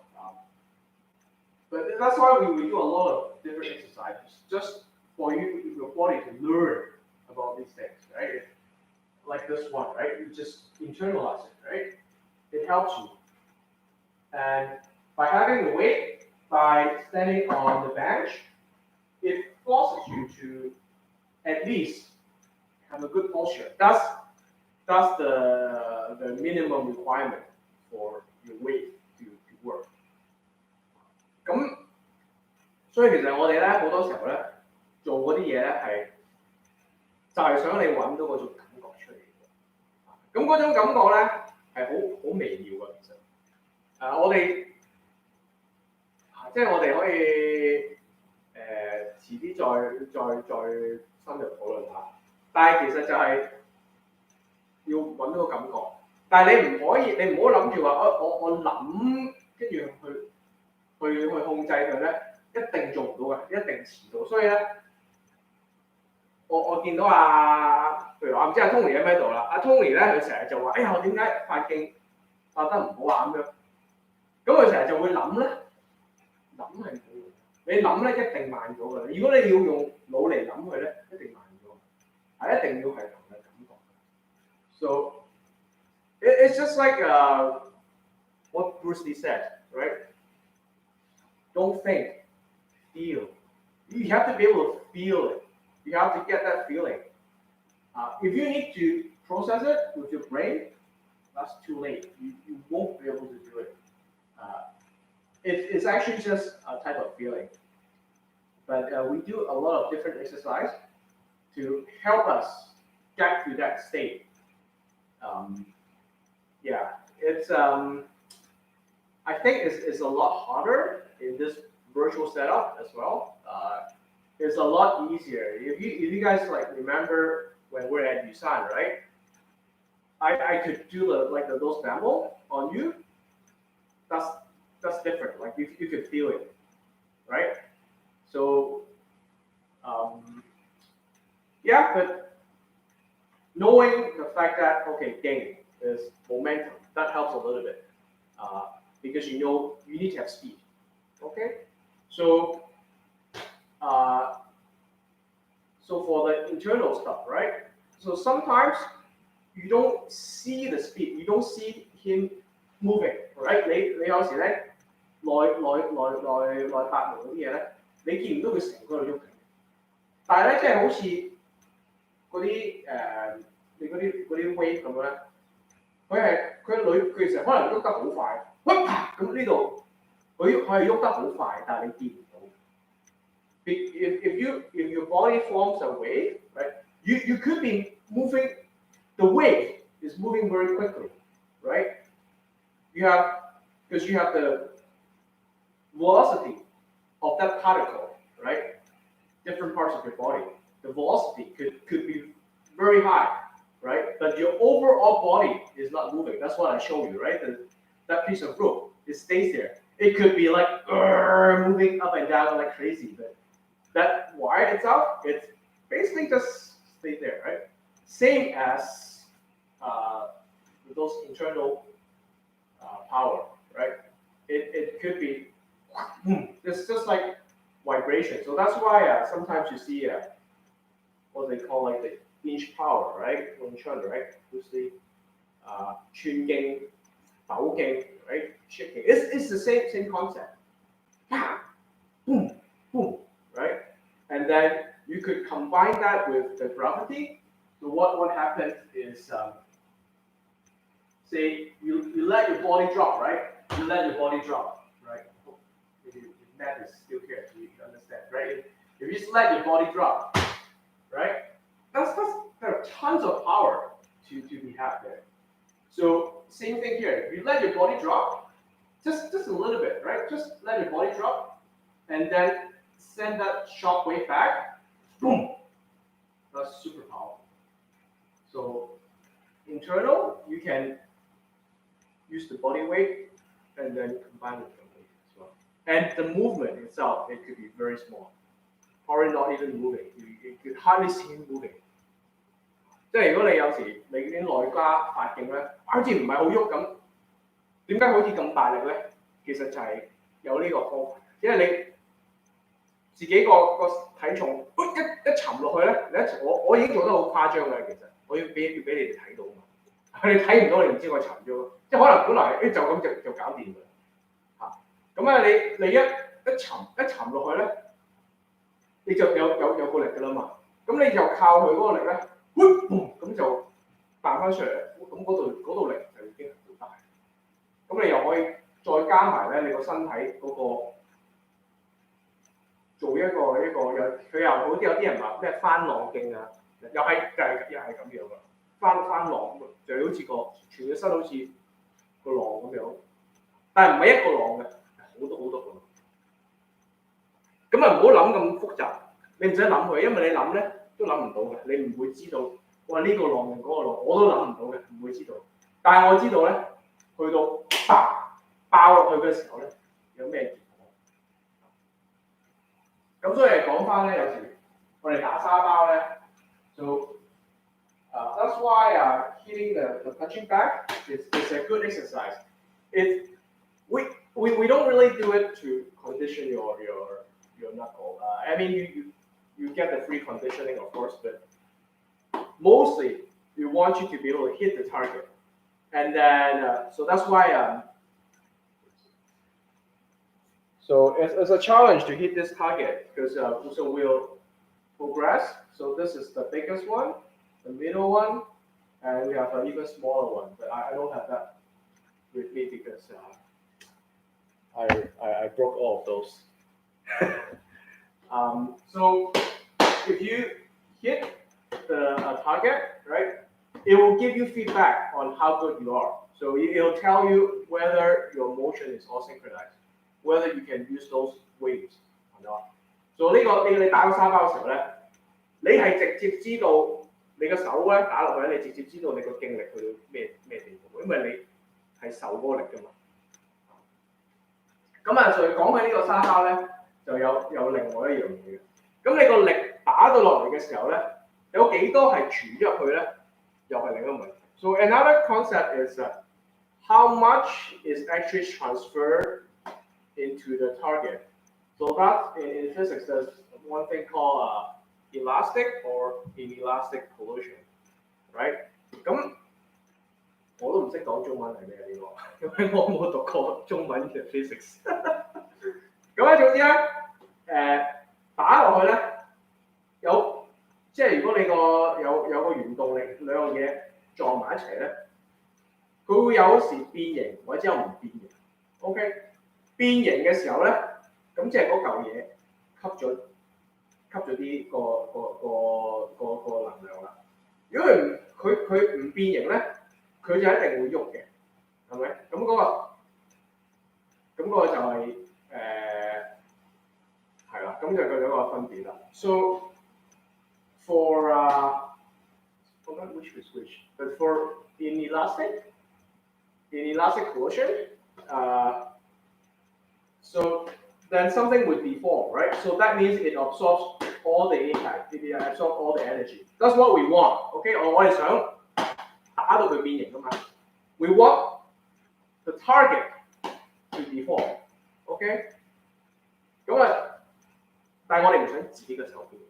But that's why we do a lot of different exercises, just for your body to learn about these things, right? Like this one, right? You just internalize it, right? It helps you. And by having the weight, by standing on the bench, it forces you to at least have a good posture. That's the minimum requirement for your weight to work. 咁所以其實我哋咧好多時候咧做嗰啲嘢咧係就係想你揾到嗰種感覺出嚟嘅。咁嗰種感覺咧係好微妙嘅其實。我哋即係我哋可以遲啲再深入討論下。但係其實就係要揾到個感覺。但係你唔好諗住話我諗跟住去控制佢咧，一定做唔到嘅，一定遲到。所以咧，我見到譬如話唔知Tony 喺咩度啦，Tony 咧佢成日就話：哎呀，我點解發勁發得唔好咁樣？咁佢成日就會諗咧，諗係冇用。你諗咧一定慢咗㗎。如果你要用腦嚟諗佢咧，一定慢咗。係一定要係同嘅感覺。So it's just like what Bruce Lee said, right? Don't think, feel. You have to be able to feel it. You have to get that feeling. If you need to process it with your brain, that's too late. You won't be able to do it. It's actually just a type of feeling. But we do a lot of different exercise to help us get to that state. It's I think it's a lot harder in this virtual setup as well. It's a lot easier. If you guys like remember when we're at Busan, right? I could do those demo on you. That's different. Like you could feel it, right? So but knowing the fact that gain is momentum, that helps a little bit. Because you know you need to have speed. Okay, so for the internal stuff, right? So sometimes you don't see the speed, you don't see him moving, right? 你有時咧內八門嗰啲嘢咧，你見唔到佢成個喺度喐緊，但係咧即係好似嗰啲你嗰啲 wave 咁樣咧，佢其實可能喐得好快。咁呢度佢係喐得好快，但係你見唔到。If your body forms a wave, right? You could be moving. The wave is moving very quickly, right? Because you have the velocity of that particle, right? Different parts of your body, the velocity could be very high, right? But your overall body is not moving. That's what I showed you, right? That piece of rope, it stays there. It could be like moving up and down like crazy, but that wire itself, it's basically just stay there, right? Same as those internal power, right? It could be, it's just like vibration. So that's why sometimes you see what they call like the inch power, right? Wing Chun, right? You see, 寸勁、抖勁, right? Shaking. It's the same concept. Boom, boom, right? And then you could combine that with the gravity. So what happens is, say you let your body drop, right? You let your body drop, right? Maybe Matt is still here, so you understand, right? If you just let your body drop, right? There are tons of power to be had there. So same thing here. If you let your body drop, just a little bit, right? Just let your body drop, and then send that shock wave back. Boom. That's super powerful. So internal, you can use the body weight and then combine with the weight as well. And the movement itself, it could be very small, or not even moving. You could hardly see it moving. 即係如果你有時你啲內家發勁咧，好似唔係好喐咁，點解好似咁大力咧？其實就係有呢個方法，因為你自己個體重一沉落去咧，我已經做得好誇張嘅，其實我要俾你哋睇到嘛，你睇唔到你唔知我沉咗，即係可能本來就咁就搞掂㗎嚇。咁啊你一沉落去咧，你就有個力㗎啦嘛，咁你就靠佢嗰個力咧。咁就彈翻出嚟，咁嗰度力就已經好大。咁你又可以再加埋咧，你個身體嗰個做一個佢又好啲有啲人話咩翻浪徑啊，又係咁樣噶，翻浪就好似全個身好似個浪咁樣，但係唔係一個浪嘅，好多個浪。咁啊唔好諗咁複雜，你唔使諗佢，因為你諗咧。都諗唔到嘅，你唔會知道，哇呢個浪定嗰個浪，我都諗唔到嘅，唔會知道。但係我知道咧，去到爆落去嘅時候咧，有咩結果？咁所以講翻咧，有時我哋打沙包咧，就that's why hitting the punching bag is a good exercise. We don't really do it to condition your knuckle. I mean you get the free conditioning, of course, but mostly we want you to be able to hit the target. And then, so that's why, so it's a challenge to hit this target because so we'll progress. So this is the biggest one, the middle one, and we have an even smaller one, but I don't have that with me because I broke all of those. So if you hit the target, right, it will give you feedback on how good you are. So it'll tell you whether your motion is all synchronized, whether you can use those waves or not. So 你打個沙包嘅時候咧，你係直接知道你個手咧打落去咧，你直接知道你個勁力去到咩地步，因為你係受嗰個力㗎嘛。咁啊，就講起呢個沙包咧，就有另外一樣嘢嘅。咁你個力打到落嚟嘅時候咧，有幾多係傳咗入去咧，又係另一個問題。So another concept is how much is actually transferred into the target. So that in physics there's one thing called elastic or inelastic collision, right? 咁我都唔識講中文係咩呢個，因為我冇讀過中文嘅 physics。咁咧總之咧，打落去咧，即係如果你有個原動力兩樣嘢撞埋一齊咧，佢會有時變形或者有唔變形。OK， 變形嘅時候咧，咁即係嗰嚿嘢吸咗啲個能量啦。如果佢唔變形咧，佢就一定會喐嘅，係咪？咁嗰個就係係啦，咁就佢兩個分別啦。So for forgot which was which, but for inelastic collision, so then something would deform, right? So that means it absorbs all the impact, it absorbs all the energy. That's what we want, okay? 我哋想打到佢變形㗎嘛。We want the target to deform, okay? 咁啊，但係我哋唔想自己嘅手變形，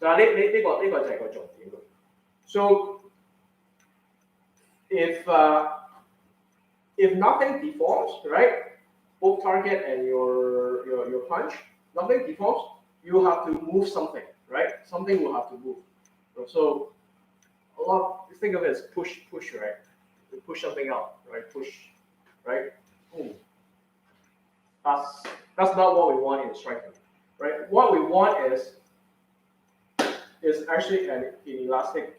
就係呢個就係個重點。So if nothing deforms, right? Both target and your punch, nothing deforms. You have to move something, right? Something will have to move. So a lot. Think of it as push, right? You push something out, right? Push, right? Boom. That's not what we want in striking, right? What we want is actually an inelastic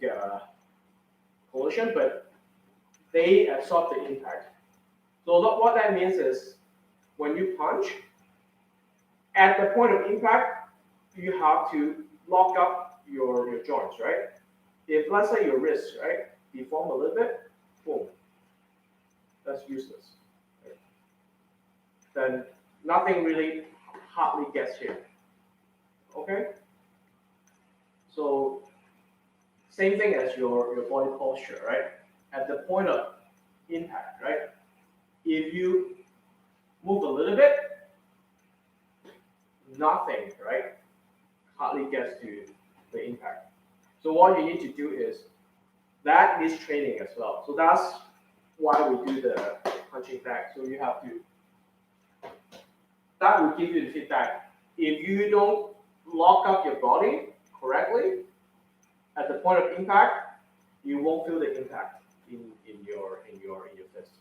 collision, but they absorb the impact. So what that means is when you punch, at the point of impact, you have to lock up your joints, right? If let's say your wrist, right, deform a little bit, boom, that's useless. Right? Then nothing really hardly gets here. Okay? So same thing as your body posture, right? At the point of impact, right? If you move a little bit, nothing, right? Hardly gets to the impact. So what you need to do is, that needs training as well. So that's why we do the punching bag. So you have to, that will give you the feedback. If you don't lock up your body correctly, at the point of impact, you won't feel the impact in your fist.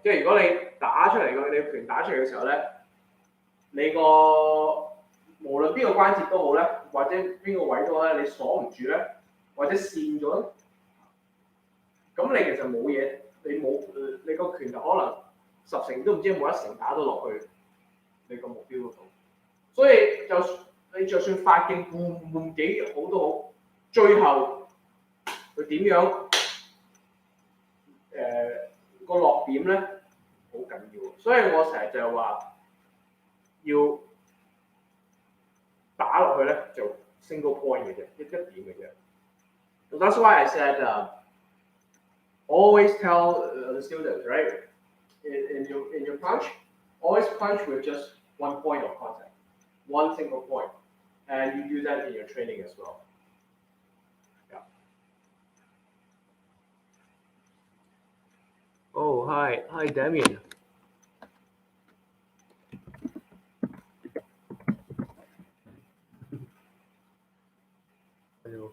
即係如果你打出嚟你拳打出嚟嘅時候咧，你個無論邊個關節都好咧，或者邊個位都好咧，你鎖唔住咧，或者跣咗咧，咁你其實冇嘢，你個拳頭可能10成都唔知有冇1成打到落去你個目標嗰度。所以你就算發勁換幾好都好，最後佢點樣個落點咧好緊要，所以我成日就係話要打落去咧就 single point 嘅啫，一點嘅啫。So that's why I said always tell the students, right? In your punch, always punch with just one point of contact, one single point, and you do that in your training as well. Oh, hi, Damien. Hello.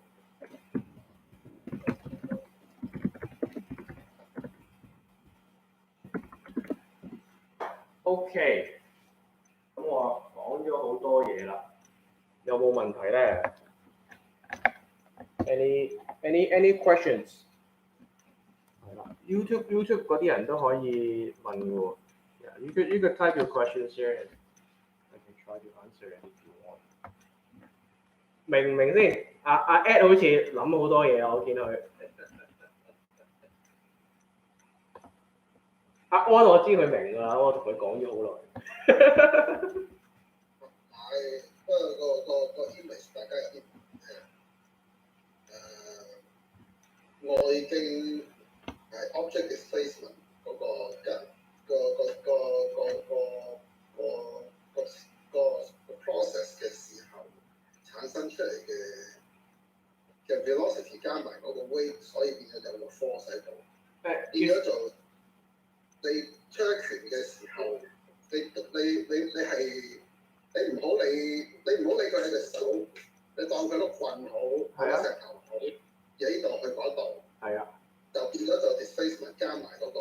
OK， 咁我講咗好多嘢啦，有冇問題咧 ？Any questions？ YouTube 嗰啲人都可以問嘅喎。Yeah, you could type your questions here and I can try to answer it if you want. 明唔明先？阿 Ed 好似諗好多嘢啊，我見到佢。阿安我知佢明㗎啦，我同佢講咗好耐。係，不過個 image 大家有啲外徑object displacement 嗰個 process 嘅時候產生出嚟嘅 velocity 加埋嗰個 weight， 所以變咗有個 force 喺度。變咗做你出一拳嘅時候，你唔好理佢係隻手，你當佢碌棍好，或者石頭好，喺呢度去嗰度。係啊。就變咗就 displacement 加埋嗰個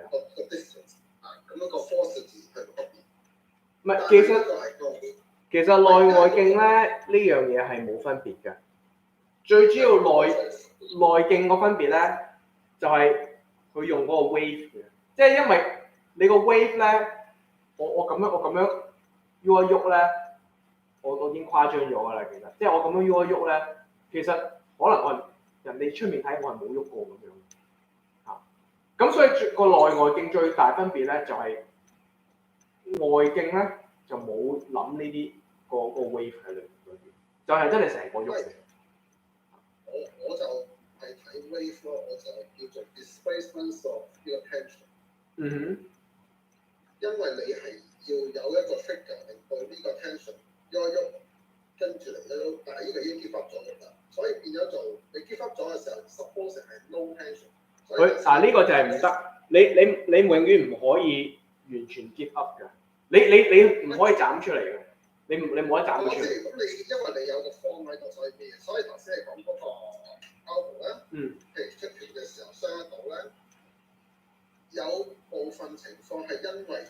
個 distance 咁樣個 force 字去嗰邊。唔係，其實內外徑咧呢樣嘢係冇分別嘅。最主要內徑個分別咧就係佢用嗰個 wave 嘅，即係因為你個 wave 咧，我咁樣喐一喐咧，我已經誇張咗㗎啦，其實，即係我咁樣喐一喐咧，其實可能人哋出面睇我係冇喐過咁樣嚇。咁所以個內外徑最大分別咧就係、外徑咧就冇諗呢啲個 wave 喺裏邊，就係、真係成個喐嘅。我就係睇 wave 咯，我就叫做 displacement of 呢個 tension。嗯哼。因為你係要有一個 trigger 令到呢個 tension 喐一喐，跟住嚟喐，但係呢個已經 give up 咗㗎啦，所以變咗做你 give up 咗嘅時候 suppose 係 no tension。嗱呢個就係唔得，你永遠唔可以完全 give up 㗎，你唔可以斬出嚟嘅，你冇得斬出嚟。咁你因為你有個 form 喺度，所以頭先係講嗰個 elbow 咧，譬如出拳嘅時候傷得到咧，有部分情況係因為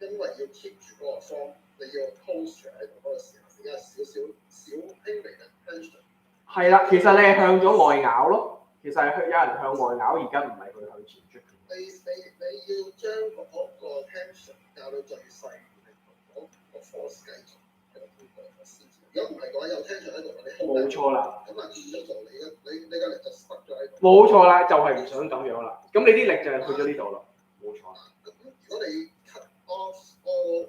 要 keep 住嗰個 form， 你要 posture 喺度嗰個時候，而家少輕微嘅 tension。係啦，其實你係向咗外咬咯。其實係有人向外咬，而家唔係佢向前出。你要將嗰個 tension 較到最細，嗰個 force 繼續喺度推過先。如果唔係嘅話，有 tension 喺度，你冇錯啦。咁啊變咗做你個力就塞咗喺度。冇錯啦，就係唔想咁樣啦。咁你啲力就係去咗呢度啦。冇錯。咁如果你 cut off all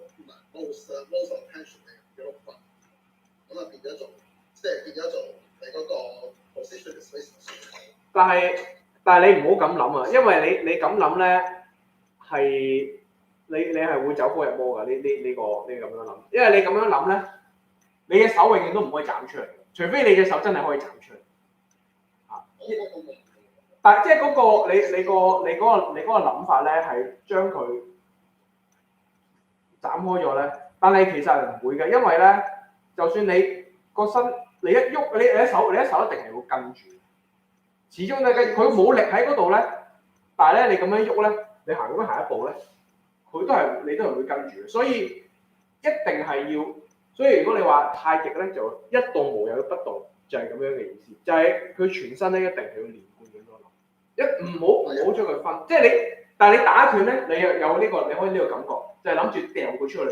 most of tension 嘅嗰個咁啊變咗做你嗰個 position displacement。但係你唔好咁諗啊，因為你咁諗咧係你係會走火入魔㗎。你咁樣諗，因為你咁樣諗咧，你嘅手永遠都唔可以斬出嚟，除非你嘅手真係可以斬出嚟。啊！但係即係嗰個你嗰個諗法咧係將佢斬開咗咧，但係其實係唔會嘅，因為咧就算你個身你一喐，你一手一定係會跟住。始終咧，佢冇力喺嗰度咧，但係咧你咁樣喐咧，你行一步咧，你都係會跟住嘅，所以一定係要。所以如果你話太極咧，就一動無有不動，就係咁樣嘅意思，就係佢全身咧一定係要連貫咁樣諗，唔好將佢分，即係你，但係你打拳咧，你有呢個，你可以呢個感覺，就係諗住掉佢出去，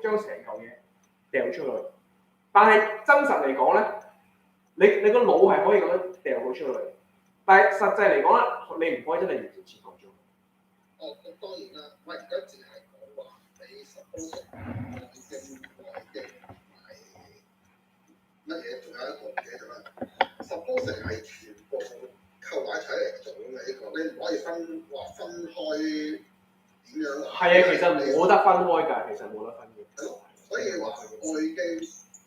將成嚿嘢掉出去，但係真實嚟講咧。你個腦係可以咁樣掉佢出去，但係實際嚟講咧，你唔可以真係完全切割咗。咁當然啦，我而家淨係講話你 suppose 外徑乜嘢，仲有一個嘢就係 suppose 係全部扣埋一齊嚟做嘅呢個，你唔可以分開點樣。係啊，其實冇得分開㗎，其實冇得分嘅。所以話外徑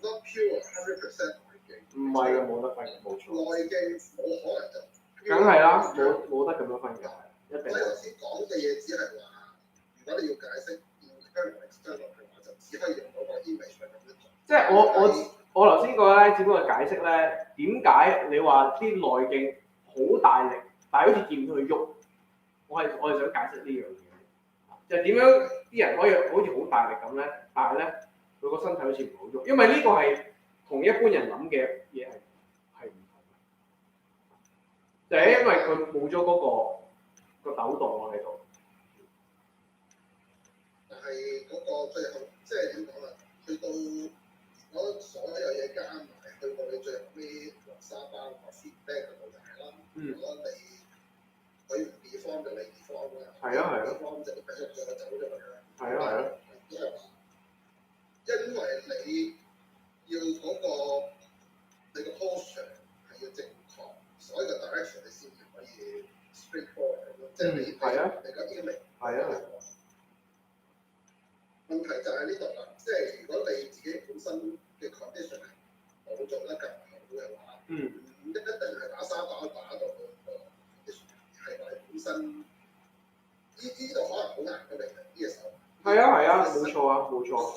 not pure 100%。唔係嘅，冇得分嘅，冇錯。內徑冇可能就，梗係啦，冇得咁樣分嘅，一定。我頭先講嘅嘢只係話，如果你要解釋 internal external 嘅話，就只可以用嗰個 image 嚟咁樣做。即係我頭先講咧，只不過解釋咧，點解你話啲內徑好大力，但係好似見唔到佢喐，我係想解釋呢樣嘢，就係點樣啲人可以好似好大力咁咧，但係咧佢個身體好似唔好喐，因為呢個係。同一般人諗嘅嘢係唔同嘅，就係因為佢冇咗嗰個抖動喺度。但係嗰個最後即係點講啊？去到嗰所有嘢加埋，去到你最後尾落沙包個 feedback 嗰度就係啦。如果佢唔 deform 就你 deform 啦。係啊係啊。deform 就俾咗佢走咗佢啦。係啊係啊。即係話，因為你。要嗰個你個 posture 係要正確，所有嘅 direction 你先至可以 straightforward 咁咯。即係你個 image 係啊。問題就喺呢度啦，即係如果你自己本身嘅 condition 係冇做得更好嘅話，唔一定係打沙包打到個 condition， 係話本身呢度可能好難嘅嚟嘅呢個手。係啊，冇錯啊，冇錯。好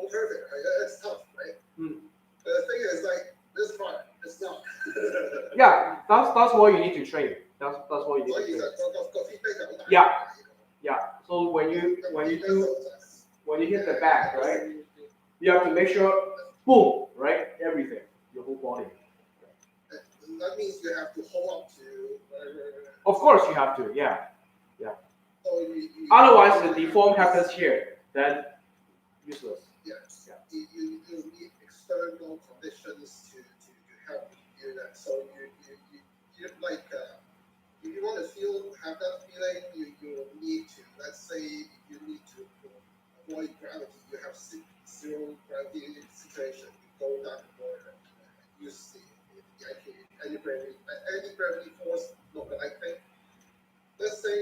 perfect 係啊 ，it's tough，right？The thing is like this part, it's not. Yeah, that's what you need to train. That's what you need to train. Yeah. So when you hit the back, right? You have to make sure, boom, right? Everything, your whole body. That means you have to hold up to. Of course you have to. Yeah. So otherwise, the deform happens here, then useless. Yes. Yeah. You need external conditions to help you do that. So you like if you want to have that feeling, you need to, let's say you need to avoid gravity. You have zero gravity situation. You go down the water, use the anti-gravity force. No, but I think let's say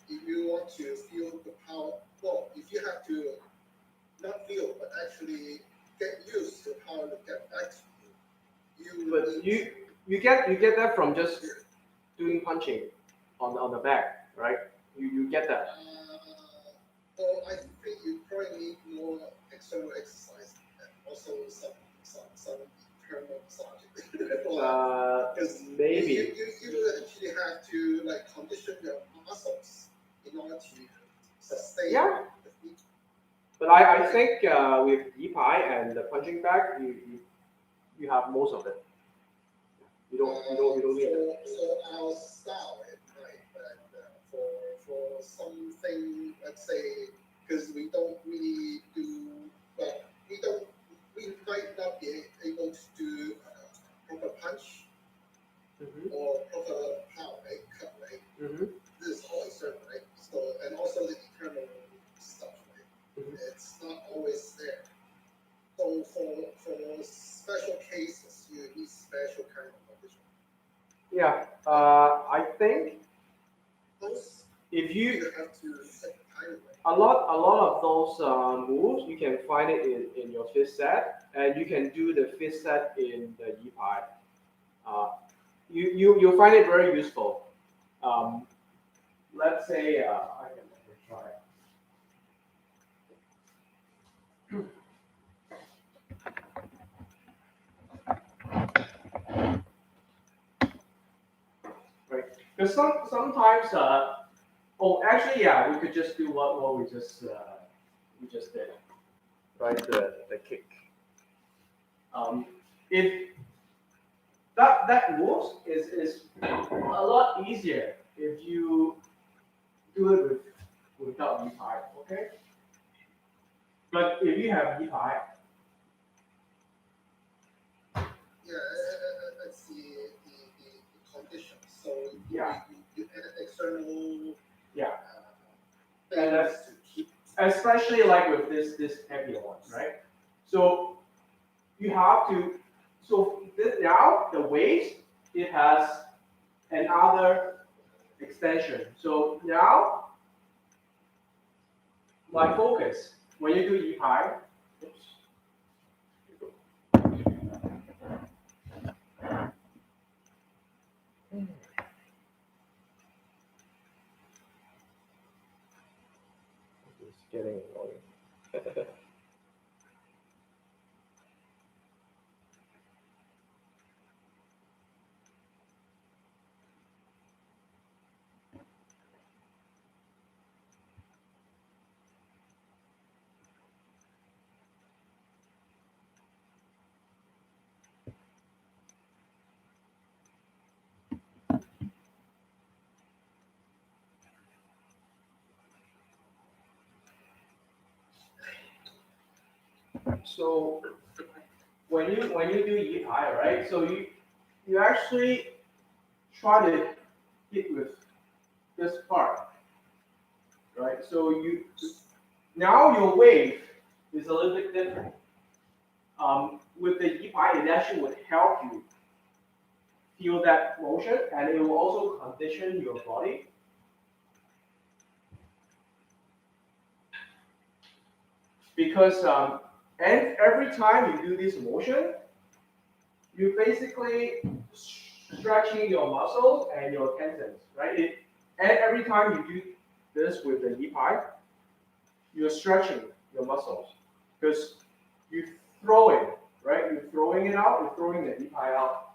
if you want to feel the power, well, if you have to not feel, but actually get used to how to get back to you. But you get that from just doing punching on the back, right? You get that. Well, I think you probably need more external exercise and also some internal massaging. Because maybe you actually have to like condition your muscles in order to sustain. Yeah. But I think with Yipai and the punching bag, you have most of it. You don't need it. So our style, right? But for something, let's say, because we don't really do, well, we might not be able to do proper punch or proper power, right? Cut, right? This is all external, right? So, and also the internal stuff, right? It's not always there. So for special cases, you need special kind of condition. Yeah, I think if You have to set the time. a lot of those moves you can find it in your fifth set, and you can do the fifth set in the Yipai. You'll find it very useful. Let's say I can try. Right, because sometimes actually yeah, we could just do what we just did, right? The kick. If that moves is a lot easier if you do it without Yipai, okay? But if you have Yipai, Yeah, that's the conditions. So yeah, you add external and that's to keep. especially like with this heavier one, right? So you have to. So now the waist, it has another extension. So now my focus when you do Yipai, it's getting annoying. So when you do Yipai, right? So you actually try to hit with this part, right? So now your wave is a little bit different. With the Yipai, it actually would help you feel that motion, and it will also condition your body. Because and every time you do this motion, you basically stretching your muscles and your tendons, right? And every time you do this with the Yipai, you're stretching your muscles because you throw it, right? You're throwing it out, you're throwing the Yipai out,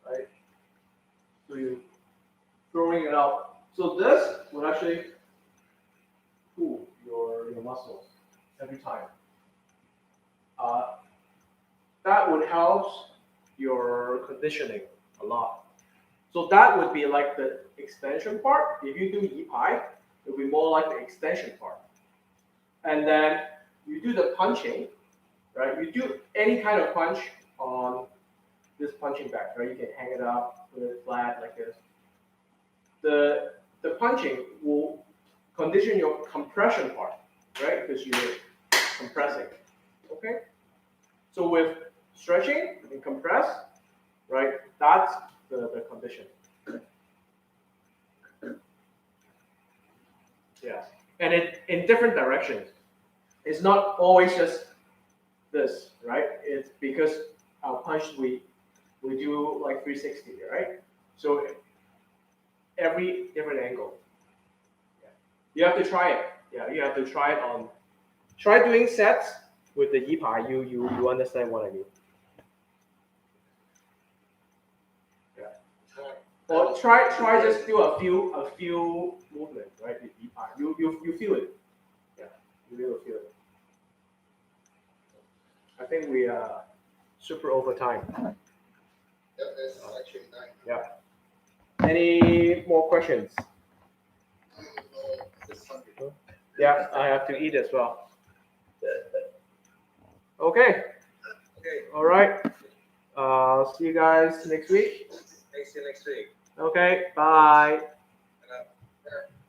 right? So you're throwing it out. So this will actually pull your muscles every time. That would help your conditioning a lot. So that would be like the extension part. If you do Yipai, It'll be more like the extension part. And then you do the punching, right? You do any kind of punch on this punching bag, right? You can hang it up, put it flat like this. The punching will condition your compression part, right? Because you're compressing, okay? So with stretching and compress, right? That's the condition. Yes, and in different directions. It's not always just this, right? It's because our punch we do like 360, right? So every different angle. Yeah. You have to try it. Yeah, you have to try it on. Try doing sets with the yipai. You understand what I mean. Yeah. Or try just do a few movements, right? With yipai. You feel it. Yeah, you will feel it. I think we are super over time. Yeah, that's actually nice. Yeah. Any more questions? Yeah, I have to eat as well. Okay. All right. See you guys next week. See you next week. Okay. Bye.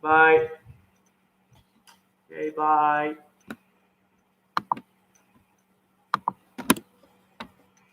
Bye. Okay. Bye.